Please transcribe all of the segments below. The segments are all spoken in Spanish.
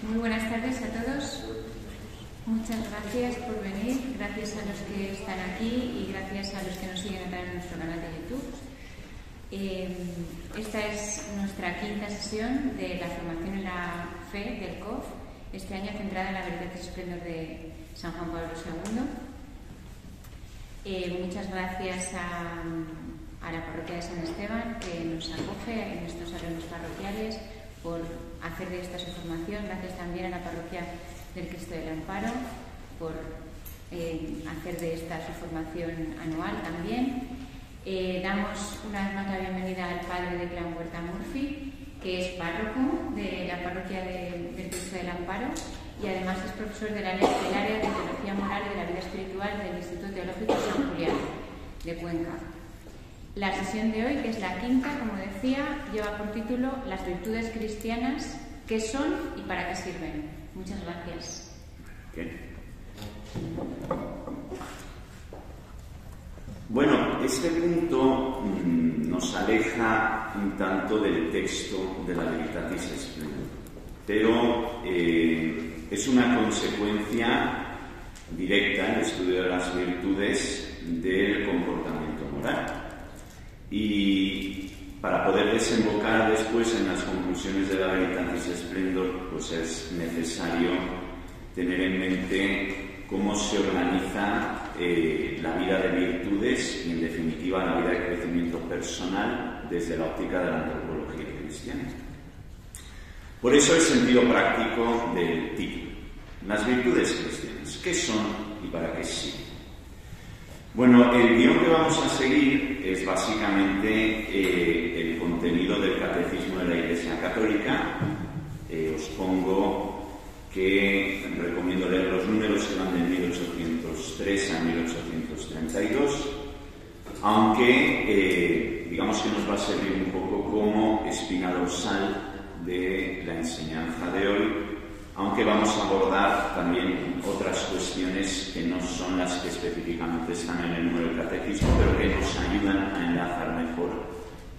Muy buenas tardes a todos. Muchas gracias por venir, gracias a los que están aquí y gracias a los que nos siguen a través de nuestro canal de YouTube. Esta es nuestra quinta sesión de la formación en la fe del COF, este año centrada en la verdad y esplendor de San Juan Pablo II. Muchas gracias a la parroquia de San Esteban, que nos acoge en estos salones parroquiales, por hacer de esta su formación. Gracias también a la parroquia del Cristo del Amparo por hacer de esta su formación anual también. Damos una vez más la bienvenida al padre de Clan Huerta Murphy, que es párroco de la parroquia del Cristo del Amparo y además es profesor del área de Teología Moral y de la Vida Espiritual del Instituto Teológico San Julián de Cuenca. La sesión de hoy, que es la quinta, como decía, lleva por título Las virtudes cristianas, ¿qué son y para qué sirven? Muchas gracias. Bueno, este punto nos aleja un tanto del texto de la Veritatis Splendor, pero es una consecuencia directa, el estudio de las virtudes, del comportamiento moral. Y para poder desembocar después en las conclusiones de la Veritatis Splendor, pues es necesario tener en mente cómo se organiza la vida de virtudes y, en definitiva, la vida de crecimiento personal desde la óptica de la antropología cristiana. Por eso el sentido práctico del título. Las virtudes cristianas, ¿qué son y para qué sirven? Bueno, el guión que vamos a seguir es básicamente el contenido del Catecismo de la Iglesia Católica. Os pongo que recomiendo leer los números que van de 1803 a 1832, aunque digamos que nos va a servir un poco como espina dorsal de la enseñanza de hoy, aunque vamos a abordar también otras cuestiones que no son las que específicamente están en el número del catecismo, pero que nos ayudan a enlazar mejor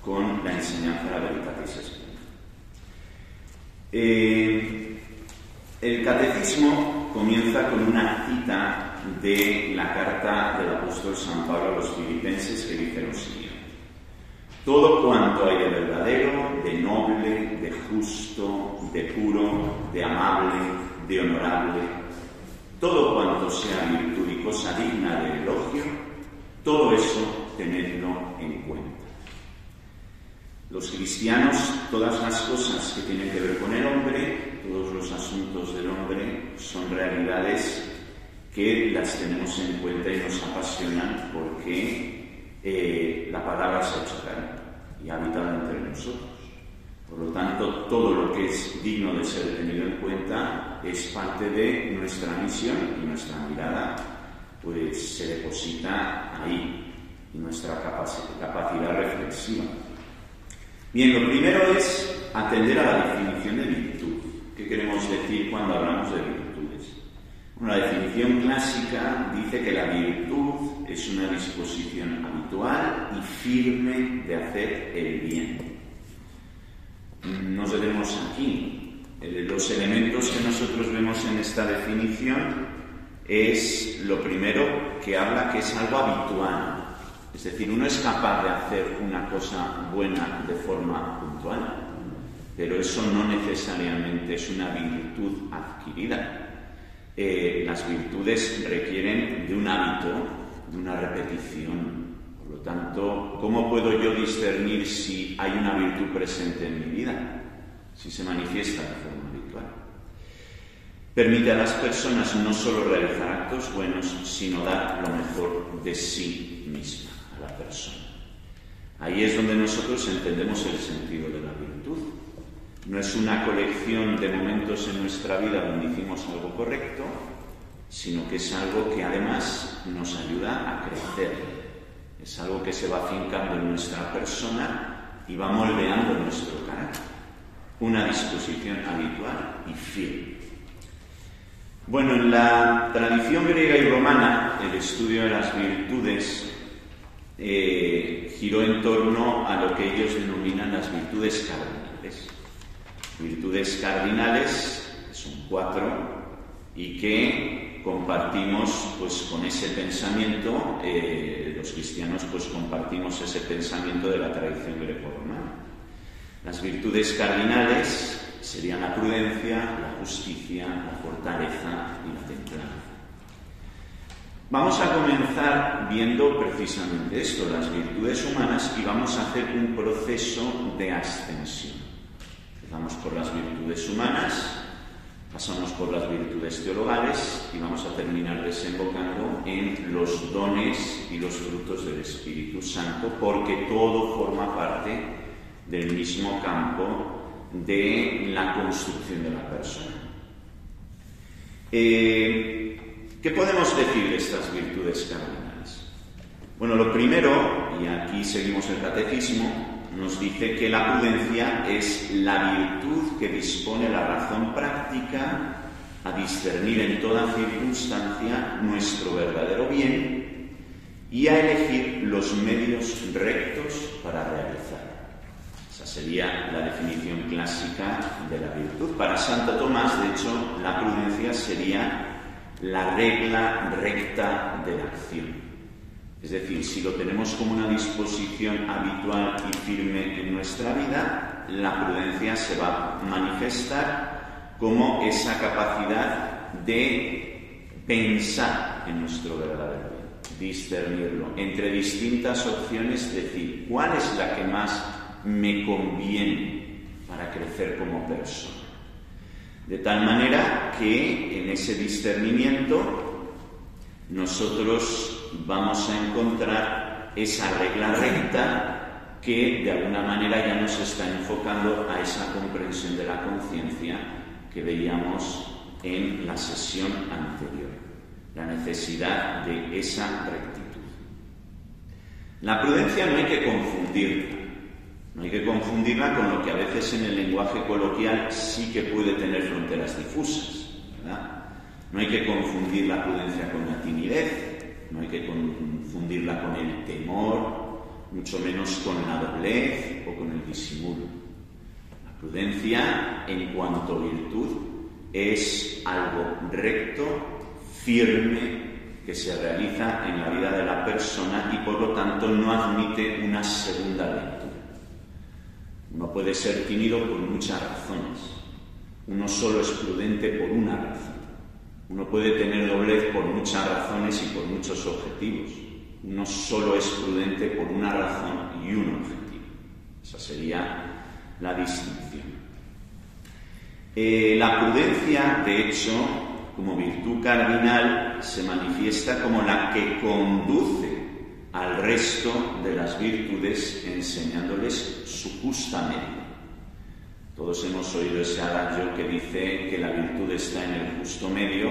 con la enseñanza de la Veritatis Splendor. El catecismo comienza con una cita de la carta del apóstol San Pablo a los filipenses, que dice lo siguiente: todo cuanto hay de verdadero, de noble, de justo, de puro, de amable, de honorable, todo cuanto sea virtud y cosa digna de elogio, todo eso tenedlo en cuenta. Los cristianos, todas las cosas que tienen que ver con el hombre, todos los asuntos del hombre, son realidades que las tenemos en cuenta y nos apasionan porque la palabra se ha hecho carne y ha habitado entre nosotros. Por lo tanto, todo lo que es digno de ser tenido en cuenta es parte de nuestra misión y nuestra mirada pues se deposita ahí, y nuestra capacidad reflexiva. Bien, lo primero es atender a la definición de virtud. ¿Qué queremos decir cuando hablamos de virtudes? Bueno, la definición clásica dice que la virtud es una disposición habitual y firme de hacer el bien. Nos veremos aquí. Los elementos que nosotros vemos en esta definición es lo primero, que habla que es algo habitual. Es decir, uno es capaz de hacer una cosa buena de forma puntual, pero eso no necesariamente es una virtud adquirida. Las virtudes requieren de un hábito, de una repetición. Por lo tanto, ¿cómo puedo yo discernir si hay una virtud presente en mi vida? Si se manifiesta de forma habitual. Permite a las personas no solo realizar actos buenos, sino dar lo mejor de sí misma a la persona. Ahí es donde nosotros entendemos el sentido de la virtud. No es una colección de momentos en nuestra vida donde hicimos algo correcto, sino que es algo que además nos ayuda a crecer. Es algo que se va afincando en nuestra persona y va moldeando nuestro carácter. Una disposición habitual y firme. Bueno, en la tradición griega y romana, el estudio de las virtudes giró en torno a lo que ellos denominan las virtudes cardinales. Virtudes cardinales son 4, y que compartimos pues con ese pensamiento, los cristianos pues compartimos ese pensamiento de la tradición grecorromana. Las virtudes cardinales serían la prudencia, la justicia, la fortaleza y la templanza. Vamos a comenzar viendo precisamente esto, las virtudes humanas, y vamos a hacer un proceso de ascensión. Empezamos por las virtudes humanas, pasamos por las virtudes teologales y vamos a terminar desembocando en los dones y los frutos del Espíritu Santo, porque todo forma parte del mismo campo de la construcción de la persona. ¿Qué podemos decir de estas virtudes cardinales? Bueno, lo primero, y aquí seguimos el catecismo, nos dice que la prudencia es la virtud que dispone la razón práctica a discernir en toda circunstancia nuestro verdadero bien y a elegir los medios rectos para realizarlo. Esa sería la definición clásica de la virtud. Para Santo Tomás, de hecho, la prudencia sería la regla recta de la acción. Es decir, si lo tenemos como una disposición habitual y firme en nuestra vida, la prudencia se va a manifestar como esa capacidad de pensar en nuestro verdadero bien, discernirlo entre distintas opciones, decir, ¿cuál es la que más me conviene para crecer como persona? De tal manera que en ese discernimiento nosotros vamos a encontrar esa regla recta que de alguna manera ya nos está enfocando a esa comprensión de la conciencia que veíamos en la sesión anterior, la necesidad de esa rectitud. La prudencia no hay que confundirla. No hay que confundirla con lo que a veces en el lenguaje coloquial sí que puede tener fronteras difusas, ¿verdad? No hay que confundir la prudencia con la timidez, no hay que confundirla con el temor, mucho menos con la doblez o con el disimulo. La prudencia, en cuanto a virtud, es algo recto, firme, que se realiza en la vida de la persona y por lo tanto no admite una segunda lectura. Uno puede ser tímido por muchas razones. Uno solo es prudente por una razón. Uno puede tener doblez por muchas razones y por muchos objetivos. Uno solo es prudente por una razón y un objetivo. Esa sería la distinción. La prudencia, de hecho, como virtud cardinal, se manifiesta como la que conduce al resto de las virtudes, enseñándoles su justa medida. Todos hemos oído ese adagio que dice que la virtud está en el justo medio,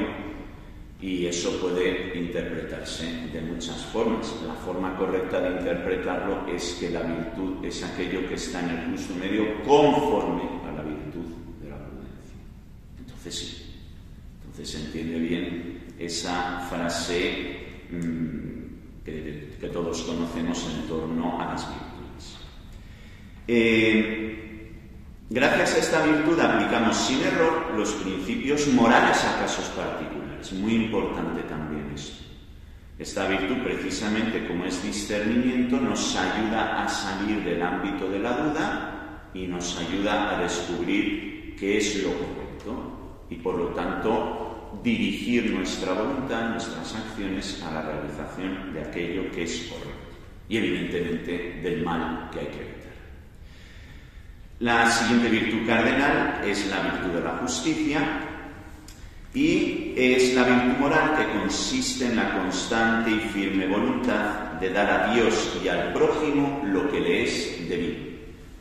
y eso puede interpretarse de muchas formas. La forma correcta de interpretarlo es que la virtud es aquello que está en el justo medio conforme a la virtud de la prudencia. Entonces sí, entonces se entiende bien esa frase que todos conocemos en torno a las virtudes. Gracias a esta virtud aplicamos sin error los principios morales a casos particulares. Muy importante también esto. Esta virtud, precisamente como es discernimiento, nos ayuda a salir del ámbito de la duda y nos ayuda a descubrir qué es lo correcto y, por lo tanto, dirigir nuestra voluntad, nuestras acciones a la realización de aquello que es correcto y, evidentemente, del mal que hay que evitar. La siguiente virtud cardenal es la virtud de la justicia y es la virtud moral que consiste en la constante y firme voluntad de dar a Dios y al prójimo lo que le es debido.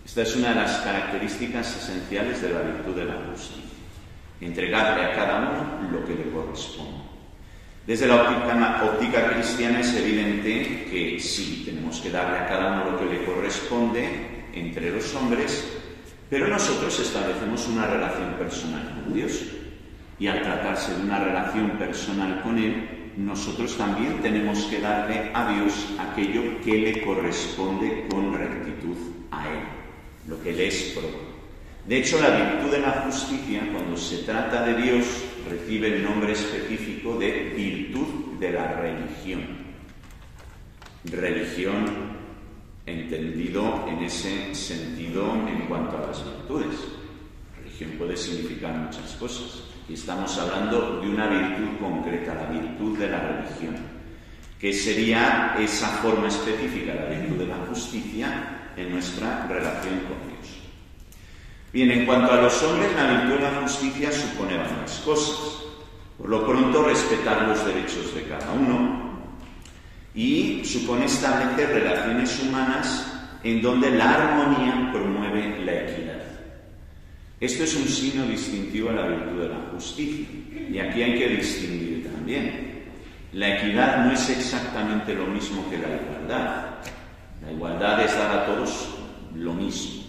Esta es una de las características esenciales de la virtud de la justicia. Entregarle a cada uno lo que le corresponde. Desde la óptica cristiana es evidente que sí, tenemos que darle a cada uno lo que le corresponde entre los hombres, pero nosotros establecemos una relación personal con Dios. Y al tratarse de una relación personal con Él, nosotros también tenemos que darle a Dios aquello que le corresponde con rectitud a Él, lo que le es propio. De hecho, la virtud de la justicia, cuando se trata de Dios, recibe el nombre específico de virtud de la religión. Religión entendido en ese sentido en cuanto a las virtudes. Religión puede significar muchas cosas. Y estamos hablando de una virtud concreta, la virtud de la religión, que sería esa forma específica, la virtud de la justicia, en nuestra relación con Dios. Bien, en cuanto a los hombres, la virtud de la justicia supone varias cosas. Por lo pronto, respetar los derechos de cada uno y supone establecer relaciones humanas en donde la armonía promueve la equidad. Esto es un signo distintivo a la virtud de la justicia, y aquí hay que distinguir también. La equidad no es exactamente lo mismo que la igualdad. La igualdad es dar a todos lo mismo,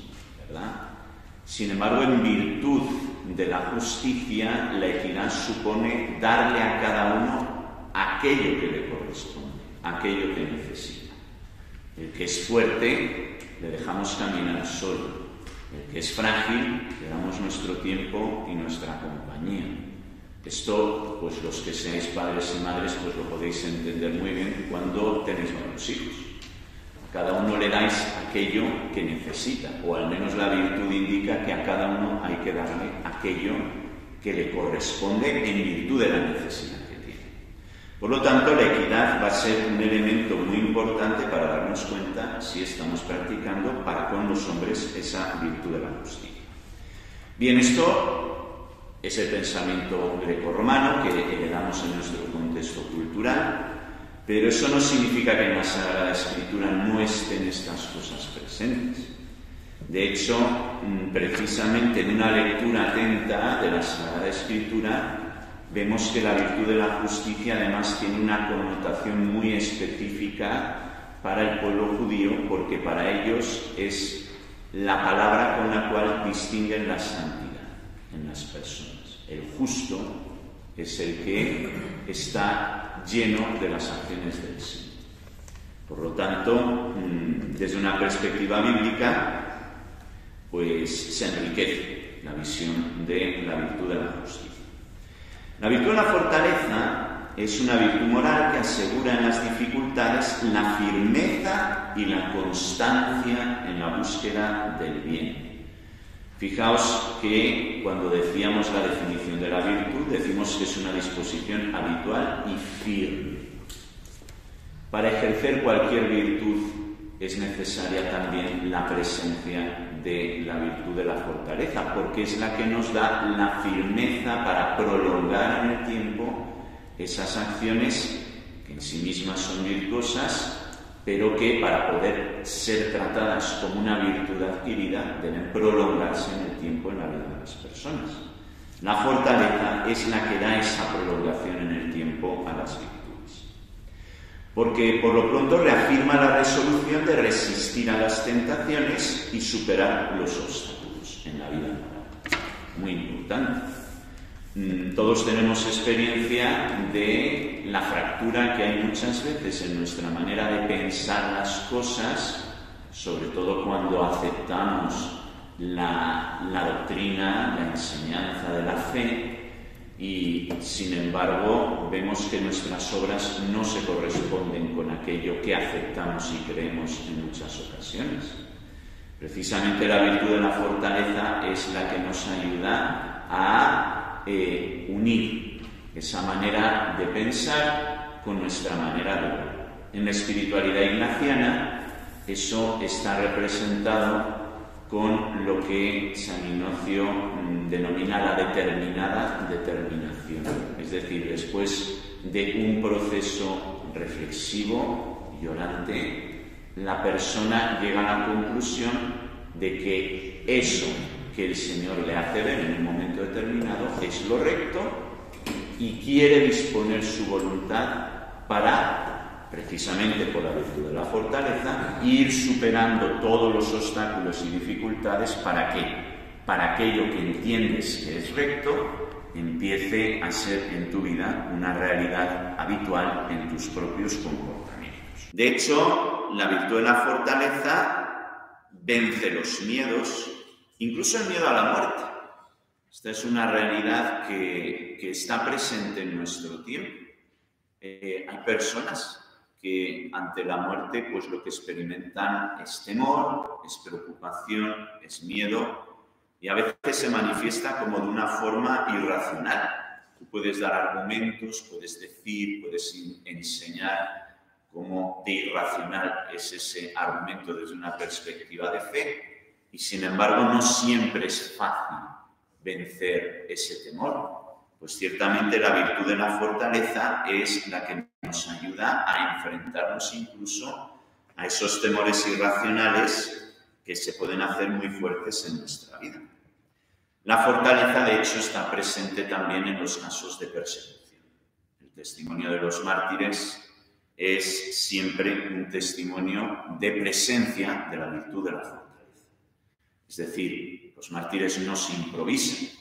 ¿verdad? Sin embargo, en virtud de la justicia, la equidad supone darle a cada uno aquello que le corresponde, aquello que necesita. El que es fuerte, le dejamos caminar solo. El que es frágil, le damos nuestro tiempo y nuestra compañía. Esto, pues los que seáis padres y madres, pues lo podéis entender muy bien cuando tenéis varios hijos. A cada uno le dais aquello que necesita, o al menos la virtud indica que a cada uno hay que darle aquello que le corresponde en virtud de la necesidad que tiene. Por lo tanto, la equidad va a ser un elemento muy importante para darnos cuenta si estamos practicando para con los hombres esa virtud de la justicia. Bien, esto es el pensamiento grecorromano que heredamos en nuestro contexto cultural, pero eso no significa que en la Sagrada Escritura no estén estas cosas presentes. De hecho, precisamente en una lectura atenta de la Sagrada Escritura, vemos que la virtud de la justicia además tiene una connotación muy específica para el pueblo judío, porque para ellos es la palabra con la cual distinguen la santidad en las personas. El justo es el que está lleno de las acciones del Señor. Por lo tanto, desde una perspectiva bíblica, pues se enriquece la visión de la virtud de la justicia. La virtud de la fortaleza es una virtud moral que asegura en las dificultades la firmeza y la constancia en la búsqueda del bien. Fijaos que cuando decíamos la definición de la virtud, decimos que es una disposición habitual y firme. Para ejercer cualquier virtud es necesaria también la presencia de la virtud de la fortaleza, porque es la que nos da la firmeza para prolongar en el tiempo esas acciones que en sí mismas son virtuosas, pero que para poder ser tratadas como una virtud adquirida deben prolongarse en el tiempo en la vida de las personas. La fortaleza es la que da esa prolongación en el tiempo a las virtudes, porque por lo pronto reafirma la resolución de resistir a las tentaciones y superar los obstáculos en la vida moral. Muy importante. Todos tenemos experiencia de la fractura que hay muchas veces en nuestra manera de pensar las cosas, sobre todo cuando aceptamos la doctrina, la enseñanza de la fe, y sin embargo vemos que nuestras obras no se corresponden con aquello que aceptamos y creemos en muchas ocasiones. Precisamente la virtud de la fortaleza es la que nos ayuda a unir esa manera de pensar con nuestra manera de ver. En la espiritualidad ignaciana eso está representado con lo que San Ignacio denomina la determinada determinación, es decir, después de un proceso reflexivo y orante, la persona llega a la conclusión de que eso que el Señor le hace ver en un momento determinado es lo recto y quiere disponer su voluntad para, precisamente por la virtud de la fortaleza, ir superando todos los obstáculos y dificultades para que, para aquello que entiendes que es recto, empiece a ser en tu vida una realidad habitual en tus propios comportamientos. De hecho, la virtud de la fortaleza vence los miedos Incluso el miedo a la muerte. Esta es una realidad que está presente en nuestro tiempo. Hay personas que ante la muerte pues lo que experimentan es temor, es preocupación, es miedo y a veces se manifiesta como de una forma irracional. Tú puedes dar argumentos, puedes decir, puedes enseñar cómo de irracional es ese argumento desde una perspectiva de fe y sin embargo no siempre es fácil vencer ese temor. Pues ciertamente la virtud de la fortaleza es la que nos ayuda a enfrentarnos incluso a esos temores irracionales que se pueden hacer muy fuertes en nuestra vida. La fortaleza, de hecho, está presente también en los casos de persecución. El testimonio de los mártires es siempre un testimonio de presencia de la virtud de la fortaleza. Es decir, los mártires no se improvisan.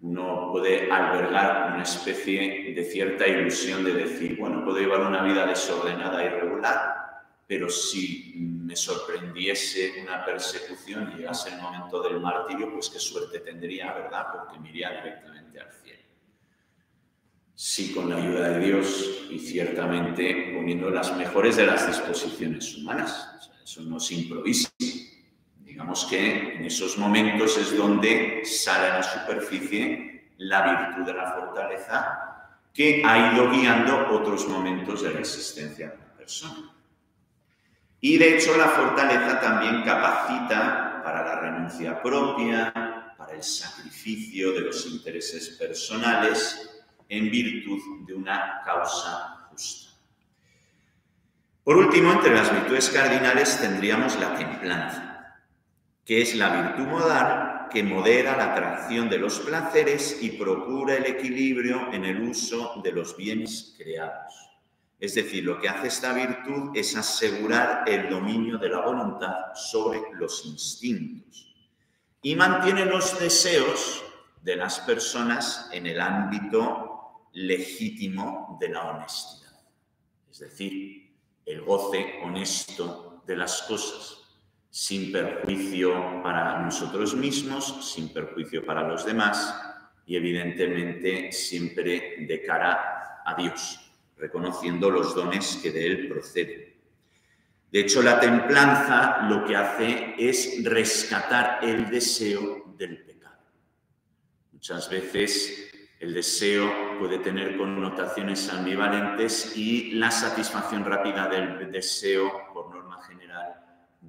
Uno puede albergar una especie de cierta ilusión de decir, bueno, puedo llevar una vida desordenada y irregular, pero si me sorprendiese una persecución y llegase el momento del martirio, pues qué suerte tendría, ¿verdad? Porque me iría directamente al cielo. Sí, con la ayuda de Dios y ciertamente poniendo las mejores de las disposiciones humanas. O sea, eso no se improvisa. Digamos que en esos momentos es donde sale a la superficie la virtud de la fortaleza que ha ido guiando otros momentos de la existencia de la persona. Y de hecho la fortaleza también capacita para la renuncia propia, para el sacrificio de los intereses personales en virtud de una causa justa. Por último, entre las virtudes cardinales tendríamos la templanza, que es la virtud modal que modera la atracción de los placeres y procura el equilibrio en el uso de los bienes creados. Es decir, lo que hace esta virtud es asegurar el dominio de la voluntad sobre los instintos y mantiene los deseos de las personas en el ámbito legítimo de la honestidad. Es decir, el goce honesto de las cosas, sin perjuicio para nosotros mismos, sin perjuicio para los demás y evidentemente siempre de cara a Dios, reconociendo los dones que de Él proceden. De hecho, la templanza lo que hace es rescatar el deseo del pecado. Muchas veces el deseo puede tener connotaciones ambivalentes y la satisfacción rápida del deseo, por norma general,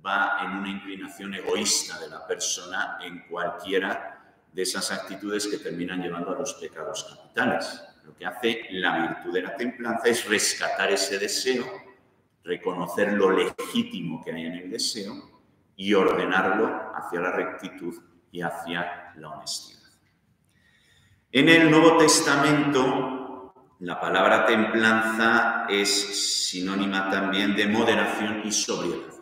va en una inclinación egoísta de la persona en cualquiera de esas actitudes que terminan llevando a los pecados capitales. Lo que hace la virtud de la templanza es rescatar ese deseo, reconocer lo legítimo que hay en el deseo y ordenarlo hacia la rectitud y hacia la honestidad. En el Nuevo Testamento, la palabra templanza es sinónima también de moderación y sobriedad.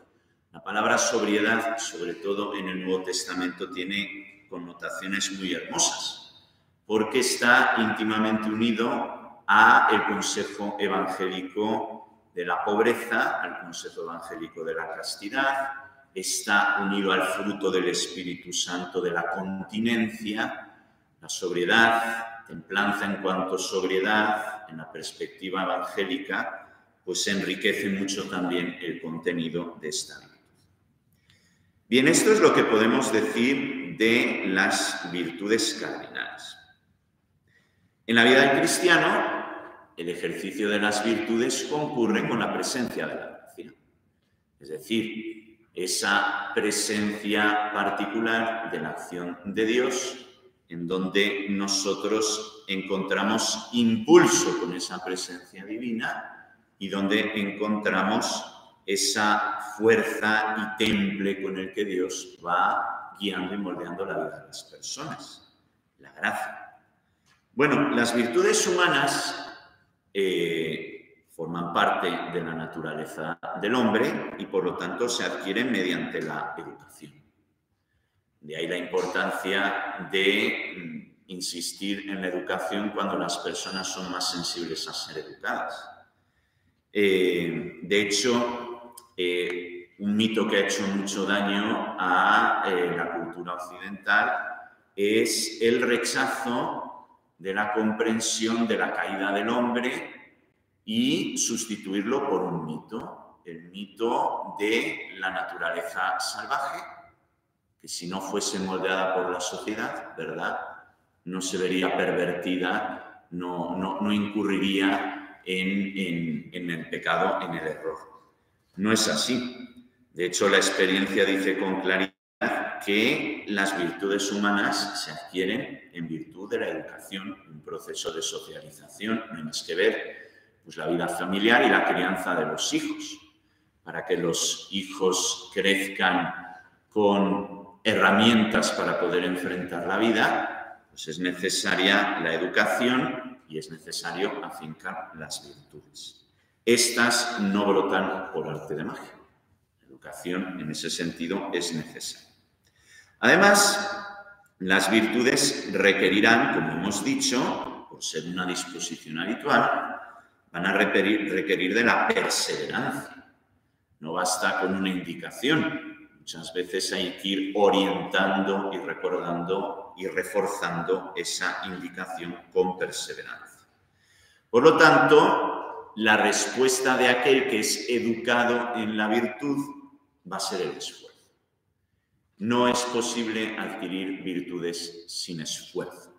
La palabra sobriedad, sobre todo en el Nuevo Testamento, tiene connotaciones muy hermosas, porque está íntimamente unido al consejo evangélico de la pobreza, al consejo evangélico de la castidad, está unido al fruto del Espíritu Santo de la continencia, la sobriedad, templanza en cuanto a sobriedad, en la perspectiva evangélica, pues enriquece mucho también el contenido de esta vida. Bien, esto es lo que podemos decir de las virtudes cardinales. En la vida del cristiano, el ejercicio de las virtudes concurre con la presencia de la gracia. Es decir, esa presencia particular de la acción de Dios, en donde nosotros encontramos impulso con esa presencia divina y donde encontramos esa fuerza y temple con el que Dios va guiando y moldeando la vida de las personas, la gracia. Bueno, las virtudes humanas forman parte de la naturaleza del hombre y por lo tanto se adquieren mediante la educación. De ahí la importancia de insistir en la educación cuando las personas son más sensibles a ser educadas. De hecho, un mito que ha hecho mucho daño a la cultura occidental, es el rechazo de la comprensión de la caída del hombre y sustituirlo por un mito, el mito de la naturaleza salvaje, que si no fuese moldeada por la sociedad, ¿verdad?, no se vería pervertida, no incurriría en el pecado, en el error. No es así. De hecho, la experiencia dice con claridad que las virtudes humanas se adquieren en virtud de la educación, un proceso de socialización. No hay más que ver pues, la vida familiar y la crianza de los hijos. Para que los hijos crezcan con herramientas para poder enfrentar la vida, pues es necesaria la educación y es necesario afincar las virtudes. Estas no brotan por arte de magia. La educación, en ese sentido, es necesaria. Además, las virtudes requerirán, como hemos dicho, por ser una disposición habitual, van a requerir de la perseverancia. No basta con una indicación. Muchas veces hay que ir orientando y recordando y reforzando esa indicación con perseverancia. Por lo tanto, la respuesta de aquel que es educado en la virtud va a ser el esfuerzo. No es posible adquirir virtudes sin esfuerzo.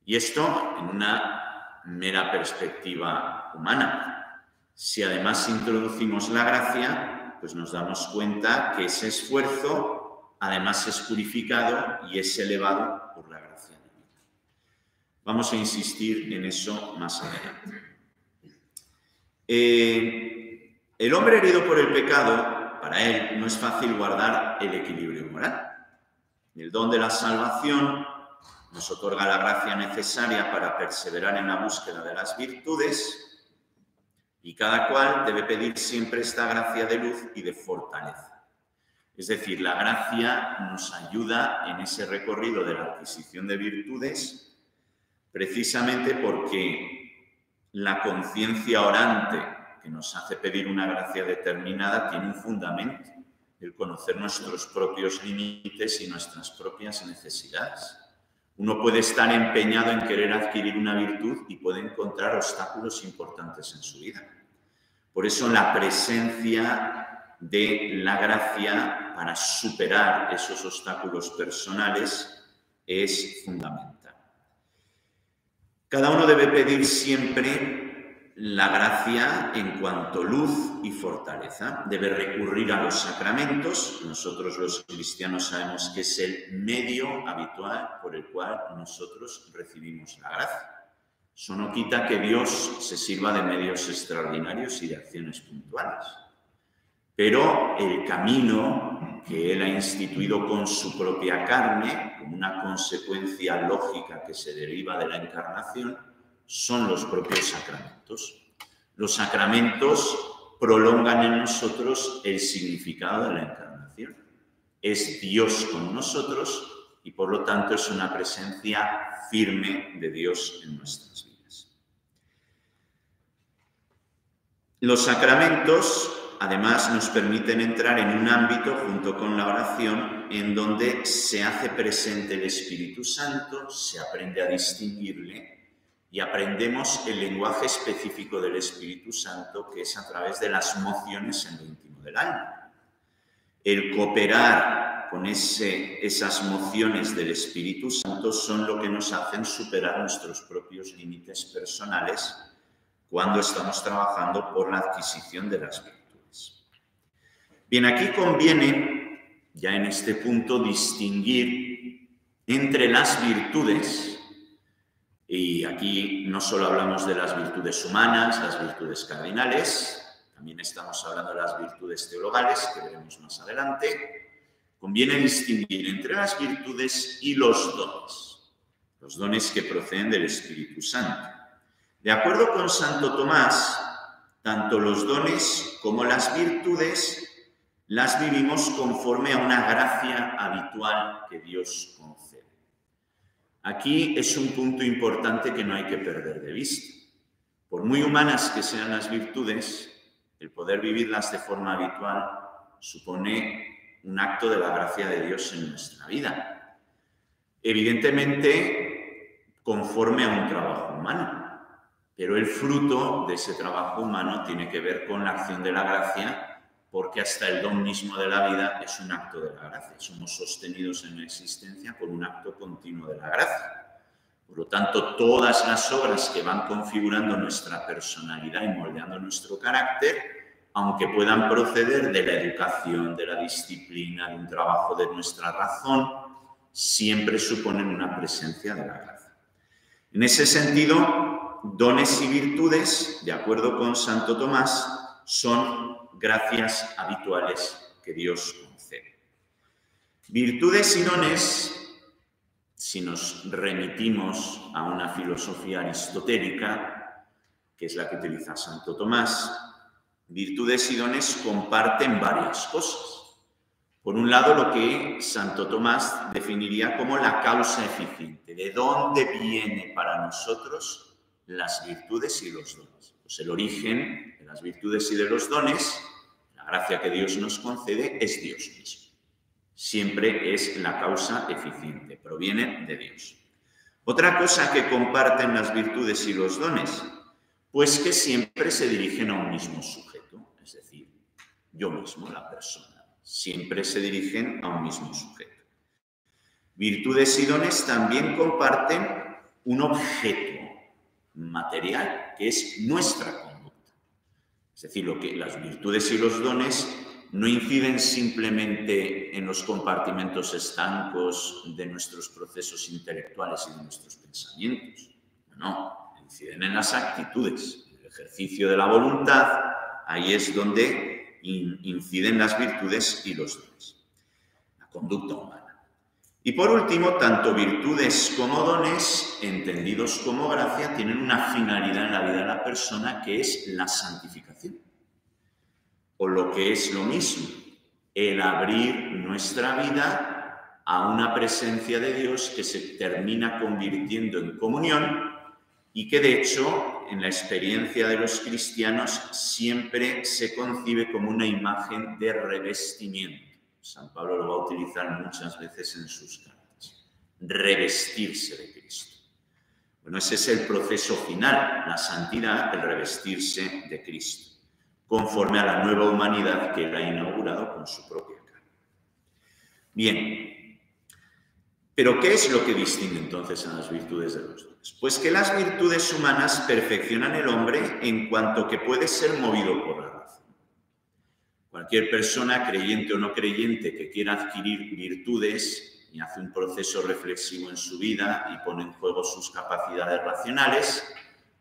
Y esto en una mera perspectiva humana. Si además introducimos la gracia, pues nos damos cuenta que ese esfuerzo además es purificado y es elevado por la gracia divina. Vamos a insistir en eso más adelante. El hombre herido por el pecado, para él no es fácil guardar el equilibrio moral. El don de la salvación nos otorga la gracia necesaria para perseverar en la búsqueda de las virtudes y cada cual debe pedir siempre esta gracia de luz y de fortaleza. Es decir, la gracia nos ayuda en ese recorrido de la adquisición de virtudes precisamente porque la conciencia orante que nos hace pedir una gracia determinada tiene un fundamento, el conocer nuestros propios límites y nuestras propias necesidades. Uno puede estar empeñado en querer adquirir una virtud y puede encontrar obstáculos importantes en su vida. Por eso la presencia de la gracia para superar esos obstáculos personales es fundamental. Cada uno debe pedir siempre la gracia en cuanto luz y fortaleza. Debe recurrir a los sacramentos. Nosotros los cristianos sabemos que es el medio habitual por el cual nosotros recibimos la gracia. Eso no quita que Dios se sirva de medios extraordinarios y de acciones puntuales. Pero el camino que Él ha instituido con su propia carne, como una consecuencia lógica que se deriva de la encarnación, son los propios sacramentos. Los sacramentos prolongan en nosotros el significado de la encarnación. Es Dios con nosotros y por lo tanto es una presencia firme de Dios en nuestras vidas. Los sacramentos, además, nos permiten entrar en un ámbito, junto con la oración, en donde se hace presente el Espíritu Santo, se aprende a distinguirle y aprendemos el lenguaje específico del Espíritu Santo, que es a través de las mociones en lo íntimo del alma. El cooperar con esas mociones del Espíritu Santo son lo que nos hacen superar nuestros propios límites personales cuando estamos trabajando por la adquisición de las virtudes. Bien, aquí conviene, ya en este punto, distinguir entre las virtudes, y aquí no solo hablamos de las virtudes humanas, las virtudes cardinales, también estamos hablando de las virtudes teologales, que veremos más adelante. Conviene distinguir entre las virtudes y los dones que proceden del Espíritu Santo. De acuerdo con Santo Tomás, tanto los dones como las virtudes las vivimos conforme a una gracia habitual que Dios concede. Aquí es un punto importante que no hay que perder de vista. Por muy humanas que sean las virtudes, el poder vivirlas de forma habitual supone un acto de la gracia de Dios en nuestra vida. Evidentemente, conforme a un trabajo humano, pero el fruto de ese trabajo humano tiene que ver con la acción de la gracia, porque hasta el don mismo de la vida es un acto de la gracia. Somos sostenidos en la existencia por un acto continuo de la gracia. Por lo tanto, todas las obras que van configurando nuestra personalidad y moldeando nuestro carácter, aunque puedan proceder de la educación, de la disciplina, de un trabajo de nuestra razón, siempre suponen una presencia de la gracia. En ese sentido, dones y virtudes, de acuerdo con Santo Tomás, son gracias habituales que Dios concede. Virtudes y dones, si nos remitimos a una filosofía aristotélica, que es la que utiliza Santo Tomás, virtudes y dones comparten varias cosas. Por un lado, lo que Santo Tomás definiría como la causa eficiente, de dónde viene para nosotros las virtudes y los dones. Pues el origen de las virtudes y de los dones, la gracia que Dios nos concede, es Dios mismo. Siempre es la causa eficiente, proviene de Dios. Otra cosa que comparten las virtudes y los dones, pues que siempre se dirigen a un mismo sujeto, es decir, yo mismo, la persona, siempre se dirigen a un mismo sujeto. Virtudes y dones también comparten un objeto material, que es nuestra conducta. Es decir, las virtudes y los dones no inciden simplemente en los compartimentos estancos de nuestros procesos intelectuales y de nuestros pensamientos. No, inciden en las actitudes, en el ejercicio de la voluntad. Ahí es donde inciden las virtudes y los dones, la conducta humana. Y por último, tanto virtudes como dones, entendidos como gracia, tienen una finalidad en la vida de la persona, que es la santificación. O lo que es lo mismo, el abrir nuestra vida a una presencia de Dios que se termina convirtiendo en comunión y que, de hecho, en la experiencia de los cristianos siempre se concibe como una imagen de revestimiento. San Pablo lo va a utilizar muchas veces en sus cartas. Revestirse de Cristo. Bueno, ese es el proceso final, la santidad, el revestirse de Cristo, conforme a la nueva humanidad que Él ha inaugurado con su propia carne. Bien, pero ¿qué es lo que distingue entonces a las virtudes de los dones? Pues que las virtudes humanas perfeccionan el hombre en cuanto que puede ser movido por la razón. Cualquier persona, creyente o no creyente, que quiera adquirir virtudes y hace un proceso reflexivo en su vida y pone en juego sus capacidades racionales,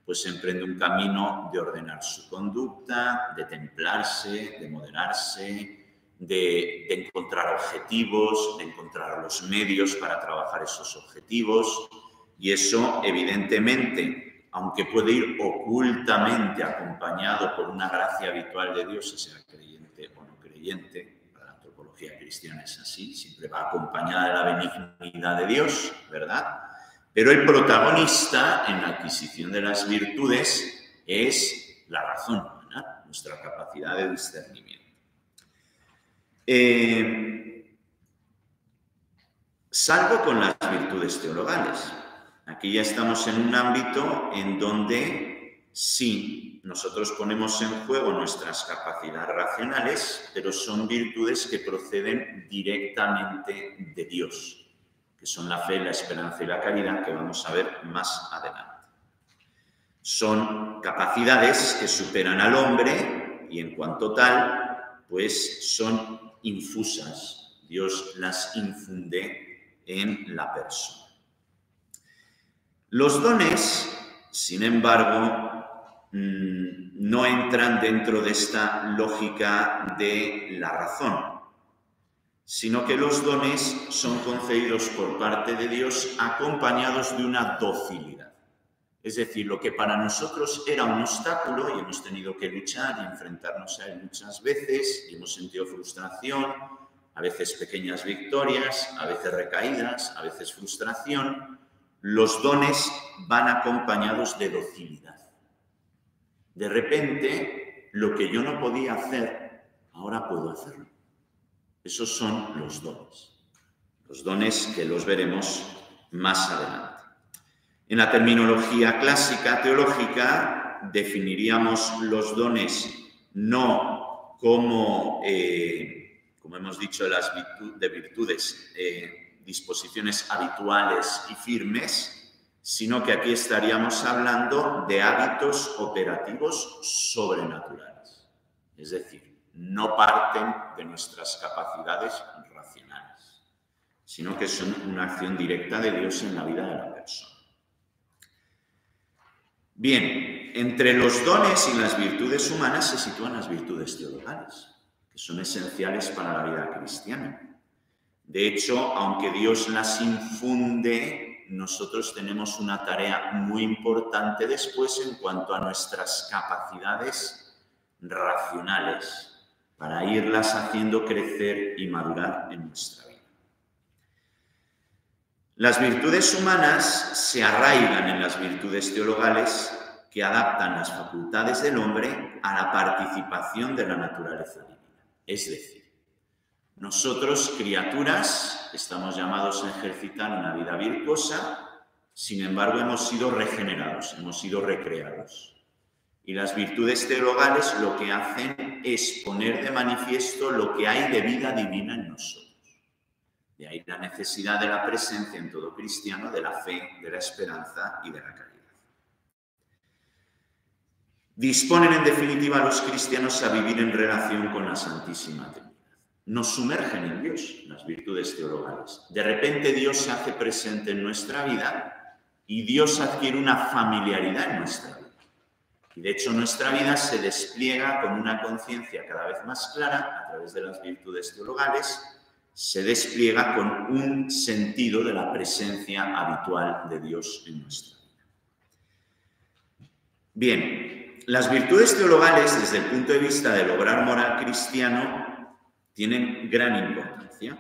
pues emprende un camino de ordenar su conducta, de templarse, de moderarse, de encontrar objetivos, de encontrar los medios para trabajar esos objetivos. Y eso, evidentemente, aunque puede ir ocultamente acompañado por una gracia habitual de Dios, sea creyente o no creyente, para la antropología cristiana es así, siempre va acompañada de la benignidad de Dios, ¿verdad? Pero el protagonista en la adquisición de las virtudes es la razón humana, nuestra capacidad de discernimiento. Salvo con las virtudes teologales. Aquí ya estamos en un ámbito en donde sí, nosotros ponemos en juego nuestras capacidades racionales, pero son virtudes que proceden directamente de Dios, que son la fe, la esperanza y la caridad, que vamos a ver más adelante. Son capacidades que superan al hombre y, en cuanto tal, pues son infusas. Dios las infunde en la persona. Los dones, sin embargo, no entran dentro de esta lógica de la razón, sino que los dones son concedidos por parte de Dios acompañados de una docilidad. Es decir, lo que para nosotros era un obstáculo y hemos tenido que luchar y enfrentarnos a él muchas veces y hemos sentido frustración, a veces pequeñas victorias, a veces recaídas, a veces frustración, los dones van acompañados de docilidad. De repente, lo que yo no podía hacer, ahora puedo hacerlo. Esos son los dones que los veremos más adelante. En la terminología clásica teológica definiríamos los dones no como hemos dicho, de virtudes, disposiciones habituales y firmes, sino que aquí estaríamos hablando de hábitos operativos sobrenaturales. Es decir, no parten de nuestras capacidades racionales, sino que son una acción directa de Dios en la vida de la persona. Bien, entre los dones y las virtudes humanas se sitúan las virtudes teologales, que son esenciales para la vida cristiana. De hecho, aunque Dios las infunde, nosotros tenemos una tarea muy importante después en cuanto a nuestras capacidades racionales, para irlas haciendo crecer y madurar en nuestra vida. Las virtudes humanas se arraigan en las virtudes teologales, que adaptan las facultades del hombre a la participación de la naturaleza divina. Es decir, nosotros, criaturas, estamos llamados a ejercitar una vida virtuosa, sin embargo hemos sido regenerados, hemos sido recreados. Y las virtudes teologales lo que hacen es poner de manifiesto lo que hay de vida divina en nosotros. De ahí la necesidad de la presencia en todo cristiano de la fe, de la esperanza y de la caridad. Disponen en definitiva a los cristianos a vivir en relación con la Santísima Trinidad. Nos sumergen en Dios, las virtudes teologales. De repente Dios se hace presente en nuestra vida y Dios adquiere una familiaridad en nuestra vida. Y de hecho nuestra vida se despliega con una conciencia cada vez más clara a través de las virtudes teologales, se despliega con un sentido de la presencia habitual de Dios en nuestra vida. Bien, las virtudes teologales desde el punto de vista del obrar moral cristiano tienen gran importancia.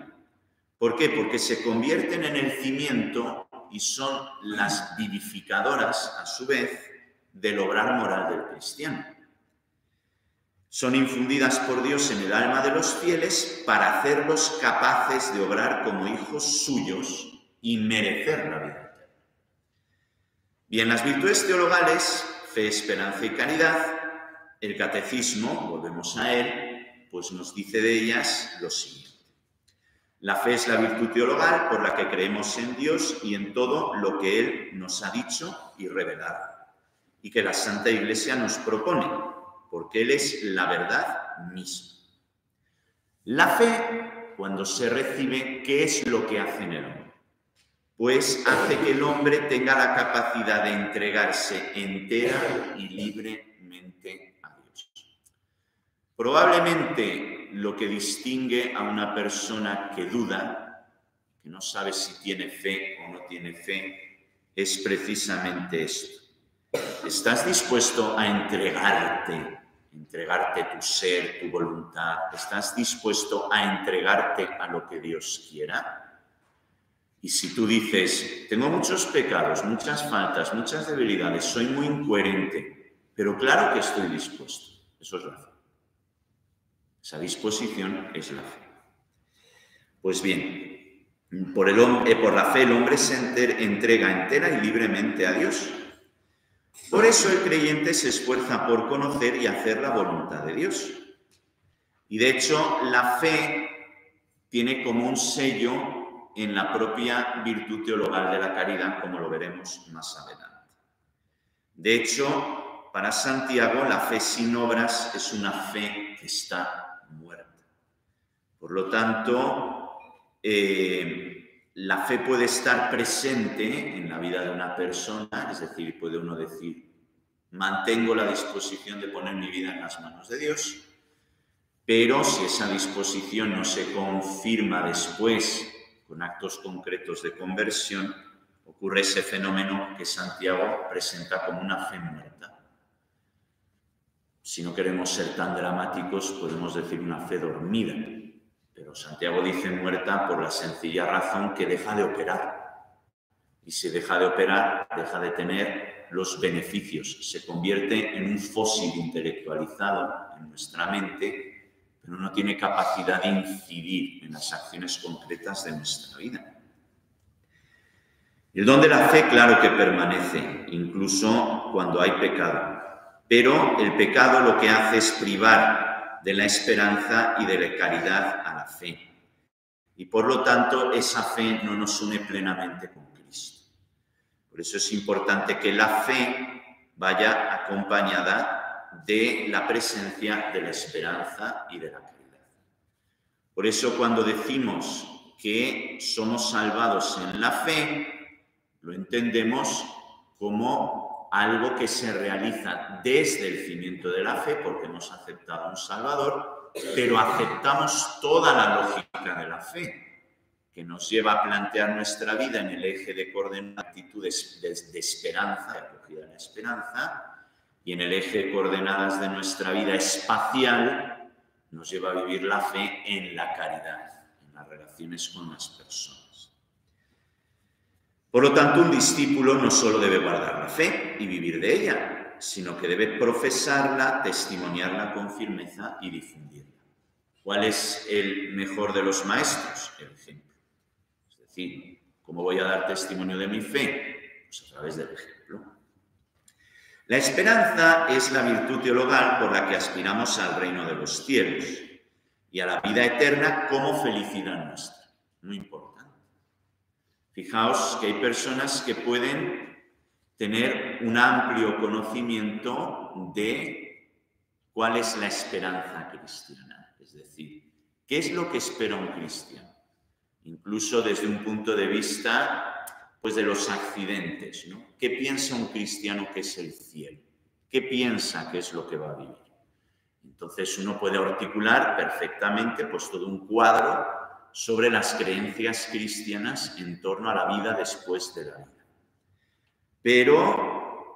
¿Por qué? Porque se convierten en el cimiento y son las vivificadoras, a su vez, del obrar moral del cristiano. Son infundidas por Dios en el alma de los fieles para hacerlos capaces de obrar como hijos suyos y merecer la vida eterna. Bien, las virtudes teologales, fe, esperanza y caridad, el catecismo, volvemos a él, pues nos dice de ellas lo siguiente. La fe es la virtud teologal por la que creemos en Dios y en todo lo que Él nos ha dicho y revelado, y que la Santa Iglesia nos propone, porque Él es la verdad misma. La fe, cuando se recibe, ¿qué es lo que hace en el hombre? Pues hace que el hombre tenga la capacidad de entregarse entera y libremente a Dios. Probablemente lo que distingue a una persona que duda, que no sabe si tiene fe o no tiene fe, es precisamente esto. ¿Estás dispuesto a entregarte tu ser, tu voluntad? ¿Estás dispuesto a entregarte a lo que Dios quiera? Y si tú dices, tengo muchos pecados, muchas faltas, muchas debilidades, soy muy incoherente, pero claro que estoy dispuesto. Eso es la fe. Esa disposición es la fe. Pues bien, por la fe el hombre se entrega entera y libremente a Dios. Por eso el creyente se esfuerza por conocer y hacer la voluntad de Dios. Y de hecho, la fe tiene como un sello en la propia virtud teologal de la caridad, como lo veremos más adelante. De hecho, para Santiago, la fe sin obras es una fe que está muerta. Por lo tanto, la fe puede estar presente en la vida de una persona, es decir, puede uno decir, mantengo la disposición de poner mi vida en las manos de Dios, pero si esa disposición no se confirma después con actos concretos de conversión, ocurre ese fenómeno que Santiago presenta como una fe muerta. Si no queremos ser tan dramáticos, podemos decir una fe dormida. Pero Santiago dice muerta por la sencilla razón que deja de operar. Y si deja de operar, deja de tener los beneficios. Se convierte en un fósil intelectualizado en nuestra mente, pero no tiene capacidad de incidir en las acciones concretas de nuestra vida. El don de la fe, claro que permanece, incluso cuando hay pecado, pero el pecado lo que hace es privar de la esperanza y de la caridad a la fe. Y por lo tanto, esa fe no nos une plenamente con Cristo. Por eso es importante que la fe vaya acompañada de la presencia de la esperanza y de la caridad. Por eso cuando decimos que somos salvados en la fe, lo entendemos como algo que se realiza desde el cimiento de la fe, porque hemos aceptado a un Salvador, pero aceptamos toda la lógica de la fe, que nos lleva a plantear nuestra vida en el eje de coordenadas, actitudes de esperanza, de acogida a la esperanza, y en el eje de coordenadas de nuestra vida espacial nos lleva a vivir la fe en la caridad, en las relaciones con las personas. Por lo tanto, un discípulo no solo debe guardar la fe y vivir de ella, sino que debe profesarla, testimoniarla con firmeza y difundirla. ¿Cuál es el mejor de los maestros? El ejemplo. Es decir, ¿cómo voy a dar testimonio de mi fe? Pues a través del ejemplo. La esperanza es la virtud teologal por la que aspiramos al reino de los cielos y a la vida eterna como felicidad nuestra. Muy importante. Fijaos que hay personas que pueden tener un amplio conocimiento de cuál es la esperanza cristiana. Es decir, ¿qué es lo que espera un cristiano? Incluso desde un punto de vista pues, de los accidentes, ¿no? ¿Qué piensa un cristiano que es el cielo? ¿Qué piensa que es lo que va a vivir? Entonces uno puede articular perfectamente pues, todo un cuadro sobre las creencias cristianas en torno a la vida después de la vida. Pero,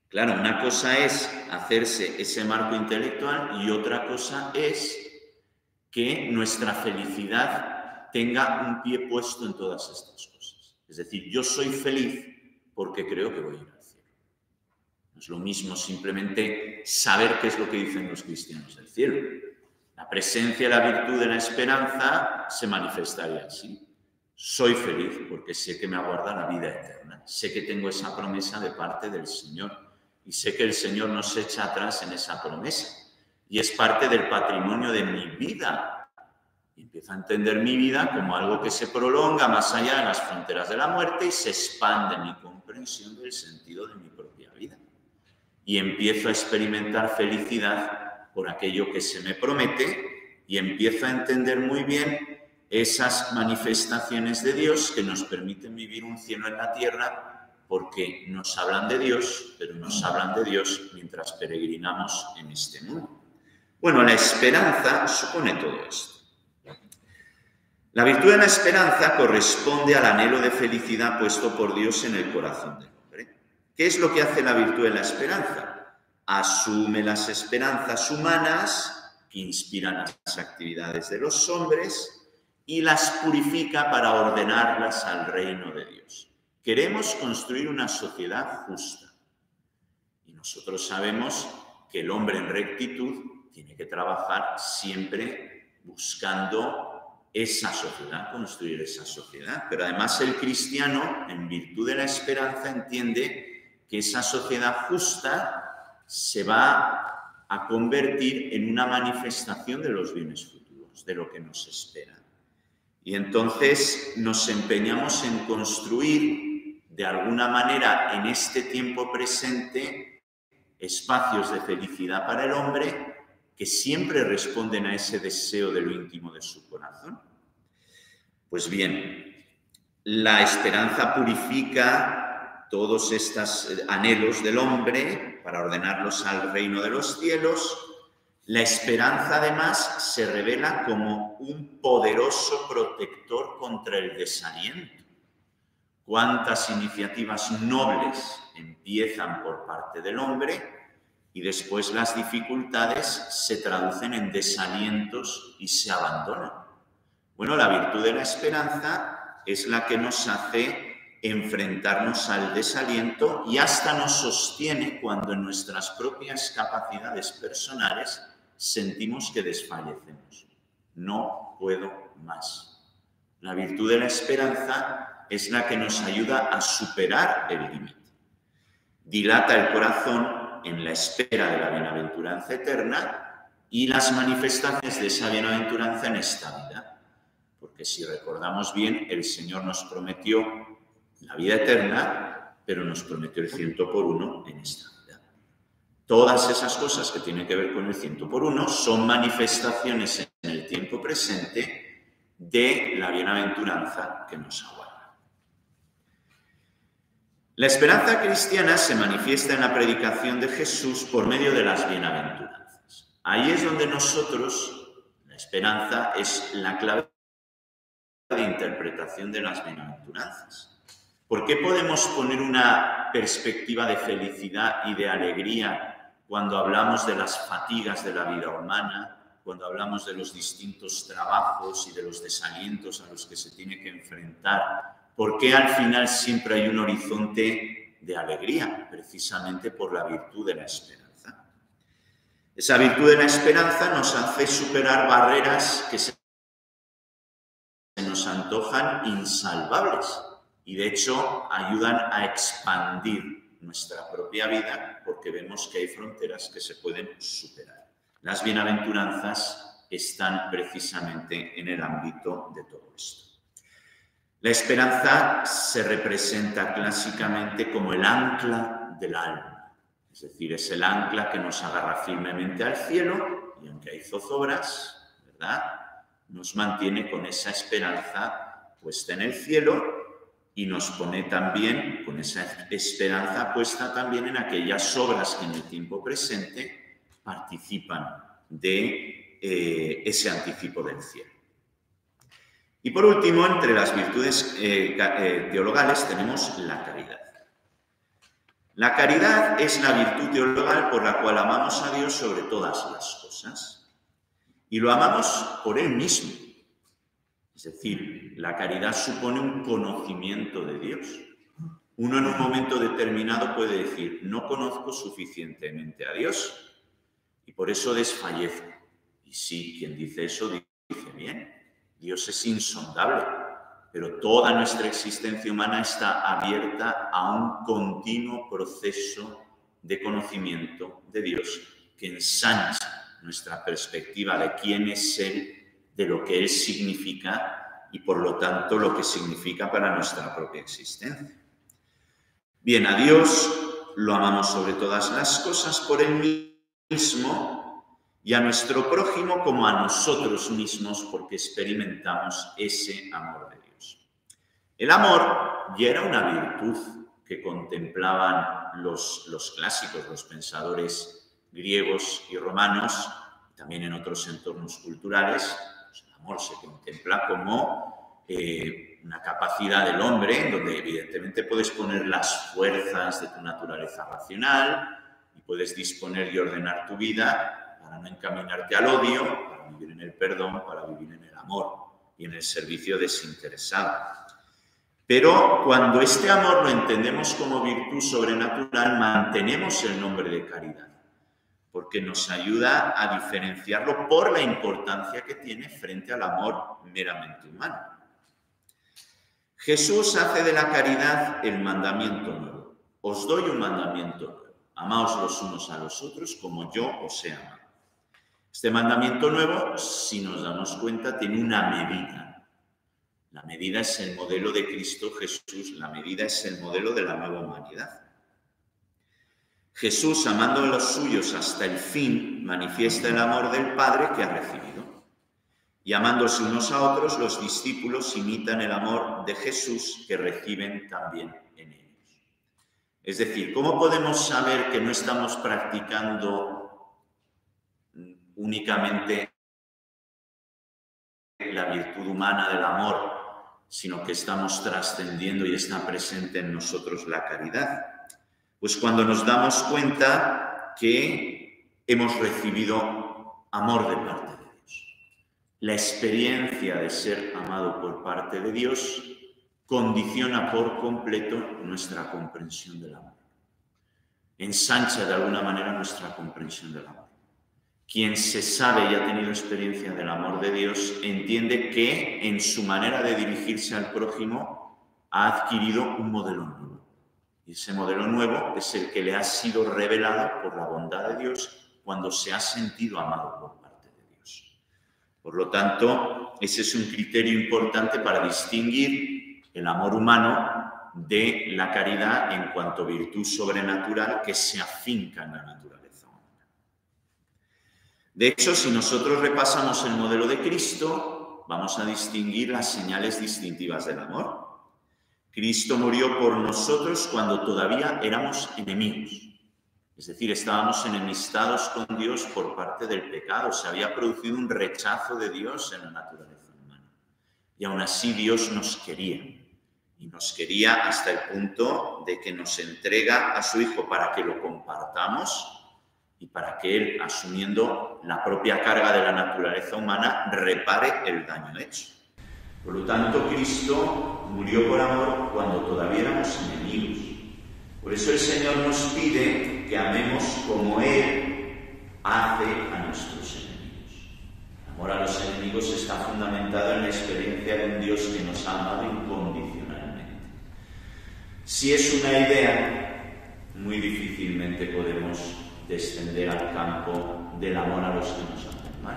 claro, una cosa es hacerse ese marco intelectual y otra cosa es que nuestra felicidad tenga un pie puesto en todas estas cosas. Es decir, yo soy feliz porque creo que voy a ir al cielo. No es lo mismo simplemente saber qué es lo que dicen los cristianos del cielo. La presencia y la virtud de la esperanza se manifestaría así. Soy feliz porque sé que me aguarda la vida eterna. Sé que tengo esa promesa de parte del Señor. Y sé que el Señor no se echa atrás en esa promesa. Y es parte del patrimonio de mi vida. Y empiezo a entender mi vida como algo que se prolonga más allá de las fronteras de la muerte y se expande mi comprensión del sentido de mi propia vida. Y empiezo a experimentar felicidad por aquello que se me promete y empiezo a entender muy bien esas manifestaciones de Dios que nos permiten vivir un cielo en la tierra porque nos hablan de Dios, pero nos hablan de Dios mientras peregrinamos en este mundo. Bueno, la esperanza supone todo esto. La virtud de la esperanza corresponde al anhelo de felicidad puesto por Dios en el corazón del hombre. ¿Qué es lo que hace la virtud de la esperanza? Asume las esperanzas humanas que inspiran las actividades de los hombres y las purifica para ordenarlas al reino de Dios. Queremos construir una sociedad justa y nosotros sabemos que el hombre en rectitud tiene que trabajar siempre buscando esa sociedad, construir esa sociedad. Pero además el cristiano, en virtud de la esperanza, entiende que esa sociedad justa se va a convertir en una manifestación de los bienes futuros, de lo que nos espera. Y entonces nos empeñamos en construir, de alguna manera, en este tiempo presente, espacios de felicidad para el hombre que siempre responden a ese deseo de lo íntimo de su corazón. Pues bien, la esperanza purifica todos estos anhelos del hombre para ordenarlos al reino de los cielos. La esperanza, además, se revela como un poderoso protector contra el desaliento. Cuántas iniciativas nobles empiezan por parte del hombre y después las dificultades se traducen en desalientos y se abandonan. Bueno, la virtud de la esperanza es la que nos hace enfrentarnos al desaliento y hasta nos sostiene cuando en nuestras propias capacidades personales sentimos que desfallecemos. No puedo más. La virtud de la esperanza es la que nos ayuda a superar el límite. Dilata el corazón en la espera de la bienaventuranza eterna y las manifestaciones de esa bienaventuranza en esta vida. Porque si recordamos bien, el Señor nos prometió la vida eterna, pero nos prometió el 100 por 1 en esta vida. Todas esas cosas que tienen que ver con el 100 por 1 son manifestaciones en el tiempo presente de la bienaventuranza que nos aguarda. La esperanza cristiana se manifiesta en la predicación de Jesús por medio de las bienaventuranzas. Ahí es donde nosotros, la esperanza es la clave de interpretación de las bienaventuranzas. ¿Por qué podemos poner una perspectiva de felicidad y de alegría cuando hablamos de las fatigas de la vida humana, cuando hablamos de los distintos trabajos y de los desalientos a los que se tiene que enfrentar? ¿Por qué al final siempre hay un horizonte de alegría? Precisamente por la virtud de la esperanza. Esa virtud de la esperanza nos hace superar barreras que se nos antojan insalvables y de hecho ayudan a expandir nuestra propia vida porque vemos que hay fronteras que se pueden superar. Las bienaventuranzas están precisamente en el ámbito de todo esto. La esperanza se representa clásicamente como el ancla del alma, es decir, es el ancla que nos agarra firmemente al cielo y aunque hay zozobras, ¿verdad?, nos mantiene con esa esperanza puesta en el cielo y nos pone también con esa esperanza puesta también en aquellas obras que en el tiempo presente participan de ese anticipo del cielo. Y por último, entre las virtudes teologales tenemos la caridad. La caridad es la virtud teologal por la cual amamos a Dios sobre todas las cosas. Y lo amamos por Él mismo. Es decir, la caridad supone un conocimiento de Dios. Uno en un momento determinado puede decir, no conozco suficientemente a Dios y por eso desfallezco. Y sí, quien dice eso dice bien. Dios es insondable, pero toda nuestra existencia humana está abierta a un continuo proceso de conocimiento de Dios que ensancha nuestra perspectiva de quién es Él, de lo que Él significa y por lo tanto lo que significa para nuestra propia existencia. Bien, a Dios lo amamos sobre todas las cosas por Él mismo y a nuestro prójimo como a nosotros mismos porque experimentamos ese amor de Dios. El amor ya era una virtud que contemplaban los clásicos, los pensadores griegos y romanos, también en otros entornos culturales. Pues el amor se contempla como una capacidad del hombre en donde evidentemente puedes poner las fuerzas de tu naturaleza racional y puedes disponer y ordenar tu vida para no encaminarte al odio, para vivir en el perdón, para vivir en el amor y en el servicio desinteresado. Pero cuando este amor lo entendemos como virtud sobrenatural, mantenemos el nombre de caridad, porque nos ayuda a diferenciarlo por la importancia que tiene frente al amor meramente humano. Jesús hace de la caridad el mandamiento nuevo. Os doy un mandamiento nuevo. Amaos los unos a los otros como yo os he amado. Este mandamiento nuevo, si nos damos cuenta, tiene una medida. La medida es el modelo de Cristo Jesús, la medida es el modelo de la nueva humanidad. Jesús, amando a los suyos hasta el fin, manifiesta el amor del Padre que ha recibido. Y amándose unos a otros, los discípulos imitan el amor de Jesús que reciben también en ellos. Es decir, ¿cómo podemos saber que no estamos practicando únicamente la virtud humana del amor, sino que estamos trascendiendo y está presente en nosotros la caridad? Pues cuando nos damos cuenta que hemos recibido amor de parte de Dios. La experiencia de ser amado por parte de Dios condiciona por completo nuestra comprensión del amor. Ensancha de alguna manera nuestra comprensión del amor. quien se sabe y ha tenido experiencia del amor de Dios entiende que en su manera de dirigirse al prójimo ha adquirido un modelo nuevo. Y ese modelo nuevo es el que le ha sido revelado por la bondad de Dios cuando se ha sentido amado por parte de Dios. Por lo tanto, ese es un criterio importante para distinguir el amor humano de la caridad en cuanto a virtud sobrenatural que se afinca en la naturaleza humana. De hecho, si nosotros repasamos el modelo de Cristo, vamos a distinguir las señales distintivas del amor. Cristo murió por nosotros cuando todavía éramos enemigos. Es decir, estábamos enemistados con Dios por parte del pecado. Se había producido un rechazo de Dios en la naturaleza humana. Y aún así Dios nos quería. Y nos quería hasta el punto de que nos entrega a su Hijo para que lo compartamos y para que Él, asumiendo la propia carga de la naturaleza humana, repare el daño hecho. Por lo tanto, Cristo murió por amor cuando todavía éramos enemigos. Por eso el Señor nos pide que amemos como Él hace a nuestros enemigos. El amor a los enemigos está fundamentado en la experiencia de un Dios que nos ha amado incondicionalmente. Si es una idea, muy difícilmente podemos descender al campo del amor a los que nos hacen mal.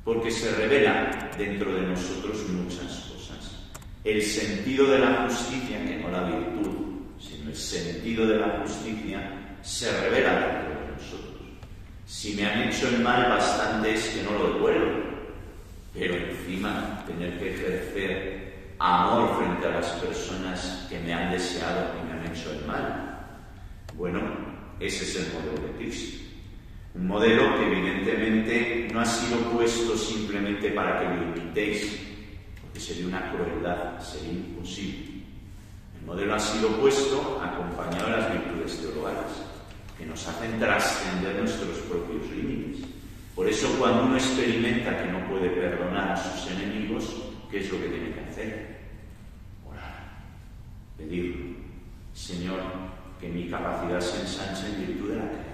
Porque se revela dentro de nosotros muchas cosas. El sentido de la justicia, que no la virtud, sino el sentido de la justicia, se revela dentro de nosotros. Si me han hecho el mal, bastante es que no lo devuelvo. Pero encima, tener que ejercer amor frente a las personas que me han deseado y me han hecho el mal. Bueno, ese es el modelo de Cristo. Un modelo que evidentemente no ha sido puesto simplemente para que lo imitéis, porque sería una crueldad, sería imposible. El modelo ha sido puesto acompañado de las virtudes teologales, que nos hacen trascender nuestros propios límites. Por eso, cuando uno experimenta que no puede perdonar a sus enemigos, ¿qué es lo que tiene que hacer? Orar, pedirlo. Señor, que mi capacidad se ensanche en virtud de la caridad.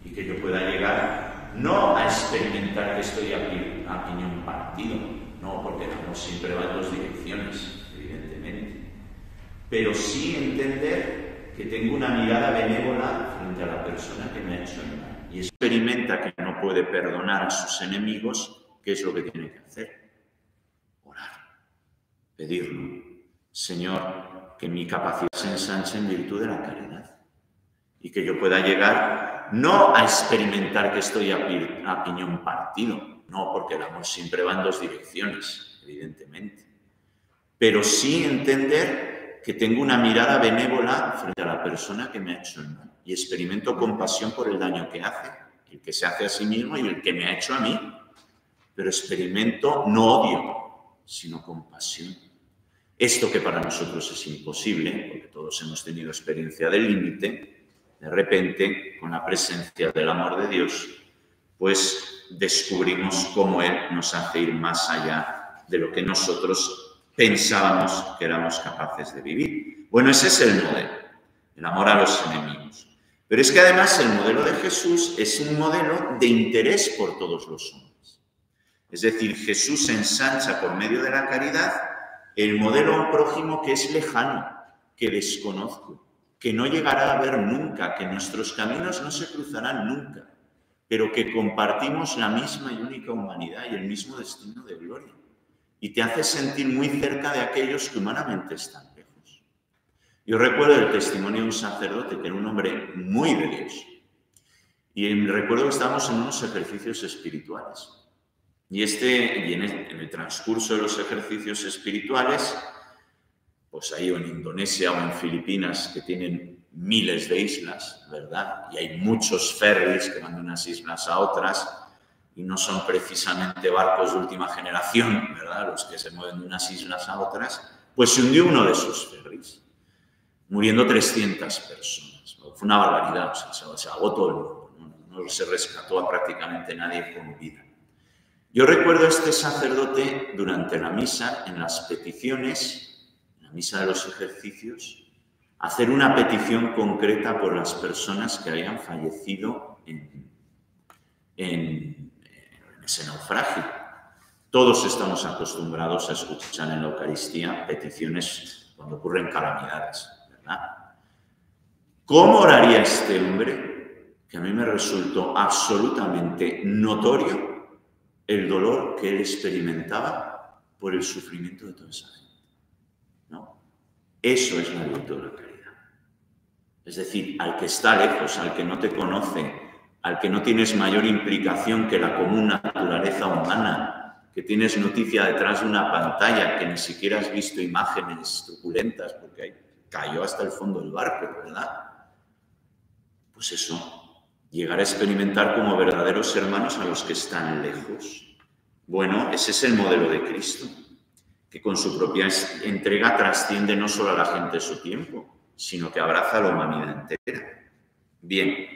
Y que yo pueda llegar no a experimentar que estoy a piñón partido, no, porque el amor siempre va en dos direcciones, evidentemente, pero sí entender que tengo una mirada benévola frente a la persona que me ha hecho el mal. Y experimenta que no puede perdonar a sus enemigos, ¿qué es lo que tiene que hacer? Orar, pedirlo. Señor, que mi capacidad se ensanche en virtud de la caridad. Y que yo pueda llegar no a experimentar que estoy a piñón partido, no, porque el amor siempre va en dos direcciones, evidentemente, pero sí entender que tengo una mirada benévola frente a la persona que me ha hecho el mal y experimento compasión por el daño que hace, el que se hace a sí mismo y el que me ha hecho a mí, pero experimento no odio, sino compasión. Esto que para nosotros es imposible, porque todos hemos tenido experiencia del límite, de repente, con la presencia del amor de Dios, pues descubrimos cómo Él nos hace ir más allá de lo que nosotros pensábamos que éramos capaces de vivir. Bueno, ese es el modelo, el amor a los enemigos. Pero es que además el modelo de Jesús es un modelo de interés por todos los hombres. Es decir, Jesús ensancha por medio de la caridad el modelo a un prójimo que es lejano, que desconozco, que no llegará a ver nunca, que nuestros caminos no se cruzarán nunca, pero que compartimos la misma y única humanidad y el mismo destino de gloria. Y te hace sentir muy cerca de aquellos que humanamente están lejos. Yo recuerdo el testimonio de un sacerdote que era un hombre muy de Dios. Y recuerdo que estábamos en unos ejercicios espirituales. Y en el transcurso de los ejercicios espirituales, pues ahí o en Indonesia o en Filipinas, que tienen miles de islas, ¿verdad? Y hay muchos ferries que van de unas islas a otras y no son precisamente barcos de última generación, ¿verdad? Los que se mueven de unas islas a otras. Pues se hundió uno de esos ferries, muriendo 300 personas. Fue una barbaridad, o sea, se ahogó todo el mundo, no se rescató a prácticamente nadie con vida. Yo recuerdo a este sacerdote durante la misa, en las peticiones, misa de los ejercicios, hacer una petición concreta por las personas que habían fallecido en ese naufragio. Todos estamos acostumbrados a escuchar en la Eucaristía peticiones cuando ocurren calamidades, ¿verdad? ¿Cómo oraría este hombre? Que a mí me resultó absolutamente notorio el dolor que él experimentaba por el sufrimiento de toda esa gente, ¿no? Eso es la virtud de la caridad. Es decir, al que está lejos, al que no te conoce, al que no tienes mayor implicación que la común naturaleza humana, que tienes noticia detrás de una pantalla, que ni siquiera has visto imágenes truculentas, porque ahí cayó hasta el fondo del barco, ¿verdad? Pues eso, llegar a experimentar como verdaderos hermanos a los que están lejos. Bueno, ese es el modelo de Cristo, que con su propia entrega trasciende no solo a la gente de su tiempo, sino que abraza a la humanidad entera. Bien,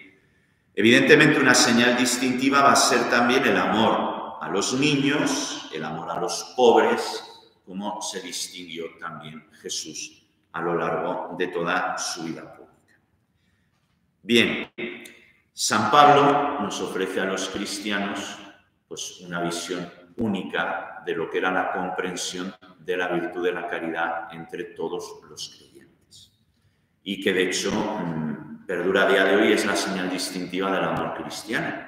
evidentemente una señal distintiva va a ser también el amor a los niños, el amor a los pobres, como se distinguió también Jesús a lo largo de toda su vida pública. Bien, San Pablo nos ofrece a los cristianos pues, una visión única de lo que era la comprensión de la virtud de la caridad entre todos los creyentes. Y que de hecho perdura a día de hoy, es la señal distintiva del amor cristiano.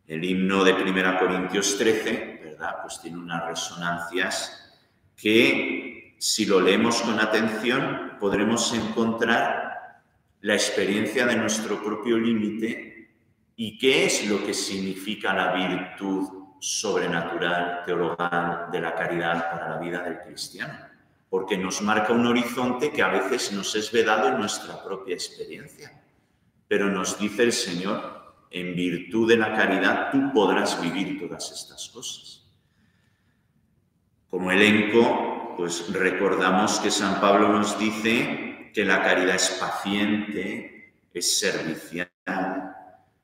El himno de 1 Corintios 13, ¿verdad? Pues tiene unas resonancias que, si lo leemos con atención, podremos encontrar la experiencia de nuestro propio límite y qué es lo que significa la virtud sobrenatural, teologal, de la caridad para la vida del cristiano. Porque nos marca un horizonte que a veces nos es vedado en nuestra propia experiencia. Pero nos dice el Señor, en virtud de la caridad tú podrás vivir todas estas cosas. Como elenco, pues recordamos que San Pablo nos dice que la caridad es paciente, es servicial,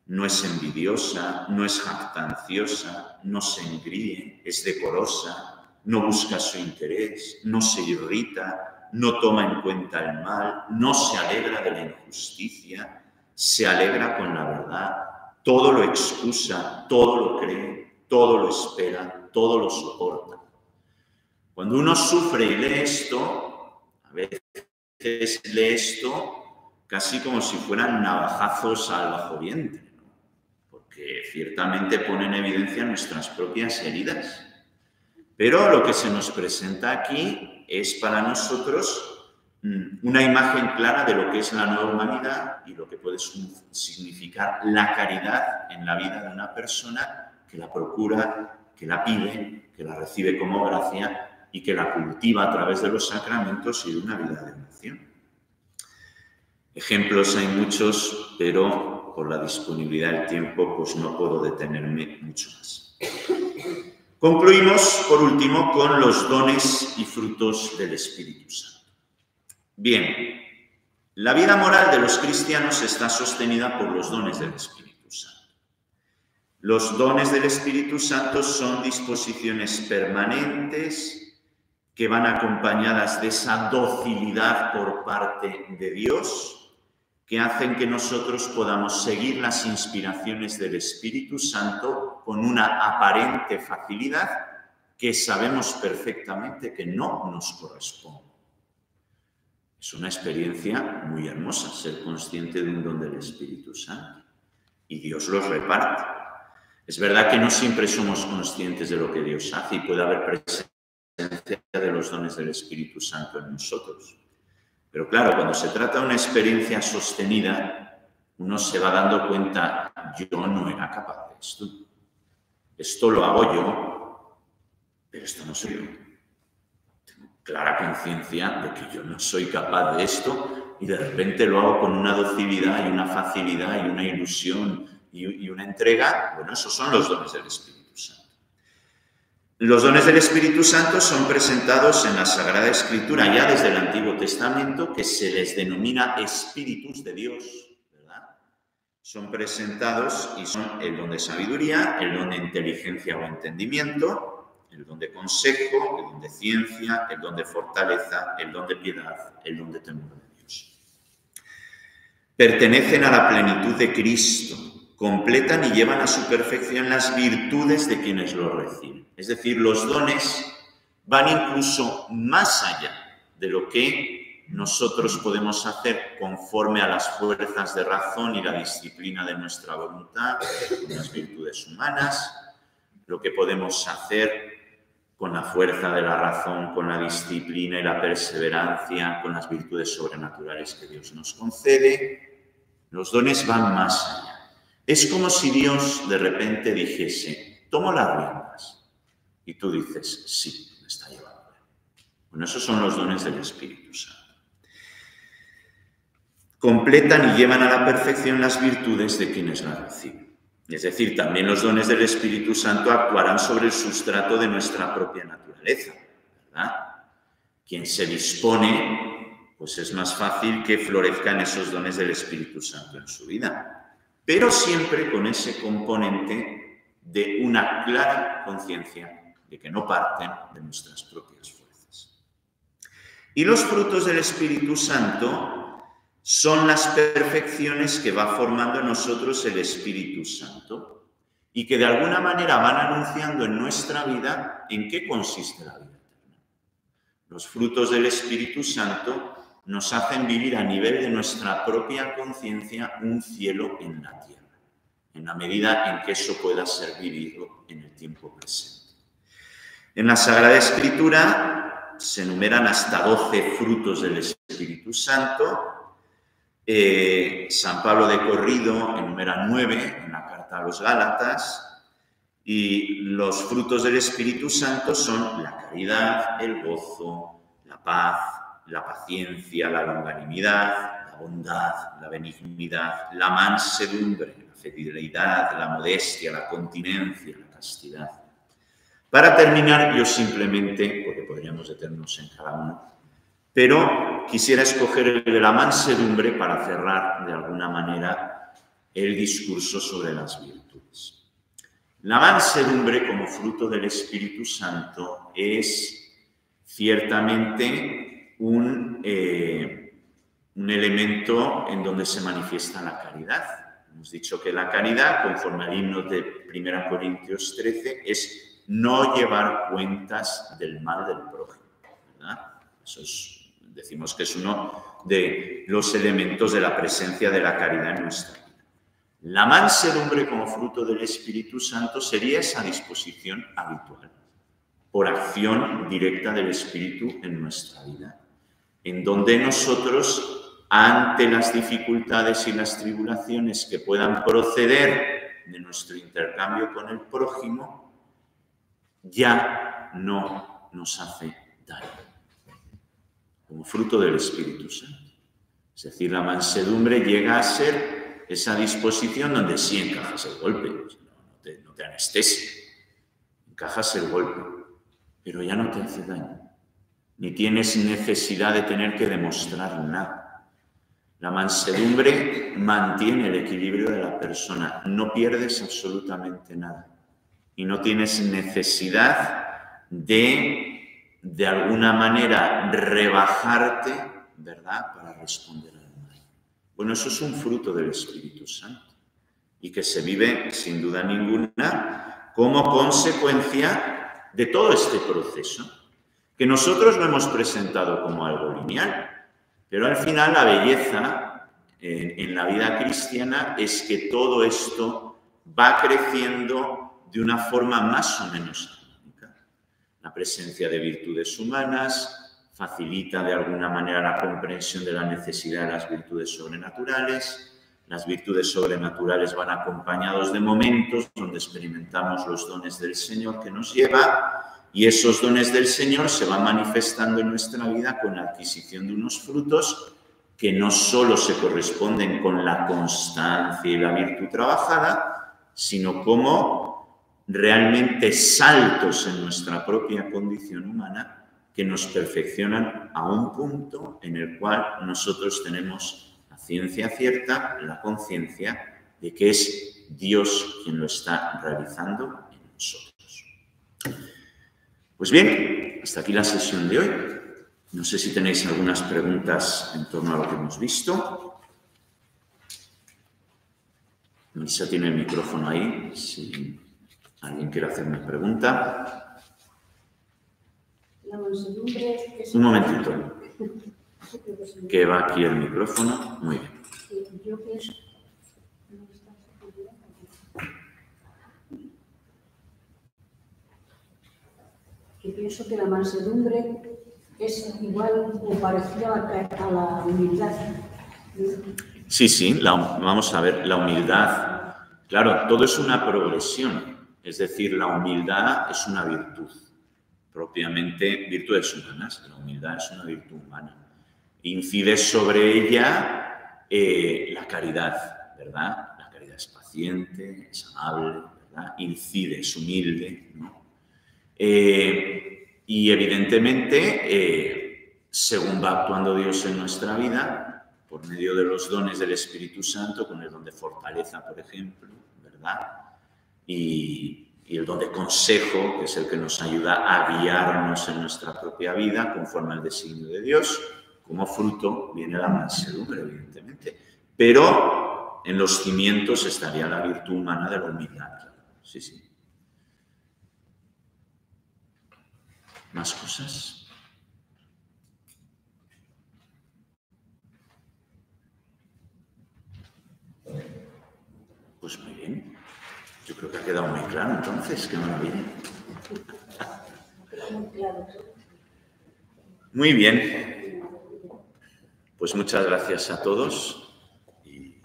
no es envidiosa, no es jactanciosa, no se engríe, es decorosa, no busca su interés, no se irrita, no toma en cuenta el mal, no se alegra de la injusticia, se alegra con la verdad, todo lo excusa, todo lo cree, todo lo espera, todo lo soporta. Cuando uno sufre y lee esto, a veces lee esto casi como si fueran navajazos al bajo vientre, ¿no? Porque ciertamente pone en evidencia nuestras propias heridas. Pero lo que se nos presenta aquí es para nosotros una imagen clara de lo que es la nueva humanidad y lo que puede significar la caridad en la vida de una persona que la procura, que la pide, que la recibe como gracia y que la cultiva a través de los sacramentos y de una vida de oración. Ejemplos hay muchos, pero por la disponibilidad del tiempo pues no puedo detenerme mucho más. Concluimos, por último, con los dones y frutos del Espíritu Santo. Bien, la vida moral de los cristianos está sostenida por los dones del Espíritu Santo. Los dones del Espíritu Santo son disposiciones permanentes que van acompañadas de esa docilidad por parte de Dios, que hacen que nosotros podamos seguir las inspiraciones del Espíritu Santo con una aparente facilidad que sabemos perfectamente que no nos corresponde. Es una experiencia muy hermosa ser consciente de un don del Espíritu Santo y Dios los reparte. Es verdad que no siempre somos conscientes de lo que Dios hace y puede haber presencia de los dones del Espíritu Santo en nosotros. Pero claro, cuando se trata de una experiencia sostenida, uno se va dando cuenta, yo no era capaz de esto. Esto lo hago yo, pero esto no soy yo. Tengo clara conciencia de que yo no soy capaz de esto y de repente lo hago con una docilidad y una facilidad y una ilusión y una entrega. Bueno, esos son los dones del Espíritu Santo. Los dones del Espíritu Santo son presentados en la Sagrada Escritura ya desde el Antiguo Testamento, que se les denomina Espíritus de Dios, ¿verdad? Son presentados y son el don de sabiduría, el don de inteligencia o entendimiento, el don de consejo, el don de ciencia, el don de fortaleza, el don de piedad, el don de temor de Dios. Pertenecen a la plenitud de Cristo, completan y llevan a su perfección las virtudes de quienes los reciben. Es decir, los dones van incluso más allá de lo que nosotros podemos hacer conforme a las fuerzas de razón y la disciplina de nuestra voluntad, con las virtudes humanas, lo que podemos hacer con la fuerza de la razón, con la disciplina y la perseverancia, con las virtudes sobrenaturales que Dios nos concede. Los dones van más allá. Es como si Dios de repente dijese, tomo las riendas. Y tú dices, sí, me está llevando. Bueno, esos son los dones del Espíritu Santo. Completan y llevan a la perfección las virtudes de quienes las reciben. Es decir, también los dones del Espíritu Santo actuarán sobre el sustrato de nuestra propia naturaleza, ¿verdad? Quien se dispone, pues es más fácil que florezcan esos dones del Espíritu Santo en su vida, pero siempre con ese componente de una clara conciencia de que no parten de nuestras propias fuerzas. Y los frutos del Espíritu Santo son las perfecciones que va formando en nosotros el Espíritu Santo y que de alguna manera van anunciando en nuestra vida en qué consiste la vida eterna. Los frutos del Espíritu Santo nos hacen vivir a nivel de nuestra propia conciencia un cielo en la tierra, en la medida en que eso pueda ser vivido en el tiempo presente. En la Sagrada Escritura se enumeran hasta 12 frutos del Espíritu Santo. San Pablo de corrido enumera 9 en la carta a los Gálatas, y los frutos del Espíritu Santo son la caridad, el gozo, la paz, la paciencia, la longanimidad, la bondad, la benignidad, la mansedumbre, la fidelidad, la modestia, la continencia, la castidad. Para terminar, yo simplemente, porque podríamos detenernos en cada uno, pero quisiera escoger el de la mansedumbre para cerrar de alguna manera el discurso sobre las virtudes. La mansedumbre como fruto del Espíritu Santo es ciertamente un elemento en donde se manifiesta la caridad. Hemos dicho que la caridad, conforme al himno de 1 Corintios 13, es no llevar cuentas del mal del prójimo, ¿verdad? Eso es, decimos que es uno de los elementos de la presencia de la caridad en nuestra vida. La mansedumbre como fruto del Espíritu Santo sería esa disposición habitual, por acción directa del Espíritu en nuestra vida, en donde nosotros, ante las dificultades y las tribulaciones que puedan proceder de nuestro intercambio con el prójimo, ya no nos hace daño, como fruto del Espíritu Santo. Es decir, la mansedumbre llega a ser esa disposición donde sí encajas el golpe, no te anestesia, encajas el golpe, pero ya no te hace daño, ni tienes necesidad de tener que demostrar nada. La mansedumbre mantiene el equilibrio de la persona, no pierdes absolutamente nada y no tienes necesidad de alguna manera rebajarte, ¿verdad?, para responder al mal. Bueno, eso es un fruto del Espíritu Santo y que se vive sin duda ninguna como consecuencia de todo este proceso, que nosotros lo hemos presentado como algo lineal, pero al final la belleza en la vida cristiana es que todo esto va creciendo de una forma más o menos armónica. La presencia de virtudes humanas facilita de alguna manera la comprensión de la necesidad de las virtudes sobrenaturales. Las virtudes sobrenaturales van acompañados de momentos donde experimentamos los dones del Señor que nos lleva, y esos dones del Señor se van manifestando en nuestra vida con la adquisición de unos frutos que no solo se corresponden con la constancia y la virtud trabajada, sino como realmente saltos en nuestra propia condición humana que nos perfeccionan a un punto en el cual nosotros tenemos la ciencia cierta, la conciencia de que es Dios quien lo está realizando en nosotros. Pues bien, hasta aquí la sesión de hoy. No sé si tenéis algunas preguntas en torno a lo que hemos visto. Melissa tiene el micrófono ahí, si alguien quiere hacerme pregunta. La mansedumbre es... Un momentito, que va aquí el micrófono. Muy bien. Yo pienso... pienso que la mansedumbre es igual o parecida a la humildad. Sí, vamos a ver, la humildad. Claro, todo es una progresión. Es decir, la humildad es una virtud. Propiamente, virtudes humanas. La humildad es una virtud humana. Incide sobre ella la caridad, ¿verdad? La caridad es paciente, es amable, ¿verdad? Incide, es humilde, ¿no? Y evidentemente, según va actuando Dios en nuestra vida, por medio de los dones del Espíritu Santo, con el don de fortaleza, por ejemplo, ¿verdad? Y el don de consejo, que es el que nos ayuda a guiarnos en nuestra propia vida conforme al designio de Dios. Como fruto viene la mansedumbre, evidentemente. Pero en los cimientos estaría la virtud humana de la humildad. Sí, sí. ¿Más cosas? Pues muy bien. Yo creo que ha quedado muy claro entonces. ¡Qué maravilla! Muy bien. Pues muchas gracias a todos. Y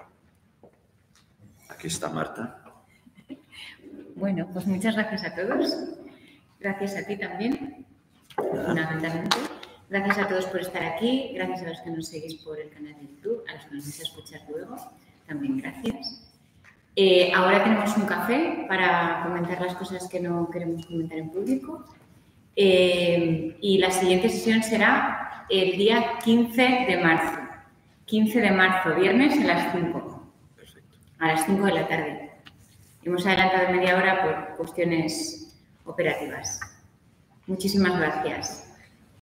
aquí está Marta. Bueno, pues muchas gracias a todos. Gracias a ti también, fundamentalmente. Gracias a todos por estar aquí. Gracias a los que nos seguís por el canal de YouTube, a los que nos vais a escuchar luego. También gracias. Ahora tenemos un café para comentar las cosas que no queremos comentar en público. Y la siguiente sesión será el día 15 de marzo. 15 de marzo, viernes, a las 5. Perfecto. A las 5 de la tarde. Hemos adelantado media hora por cuestiones operativas. Muchísimas gracias.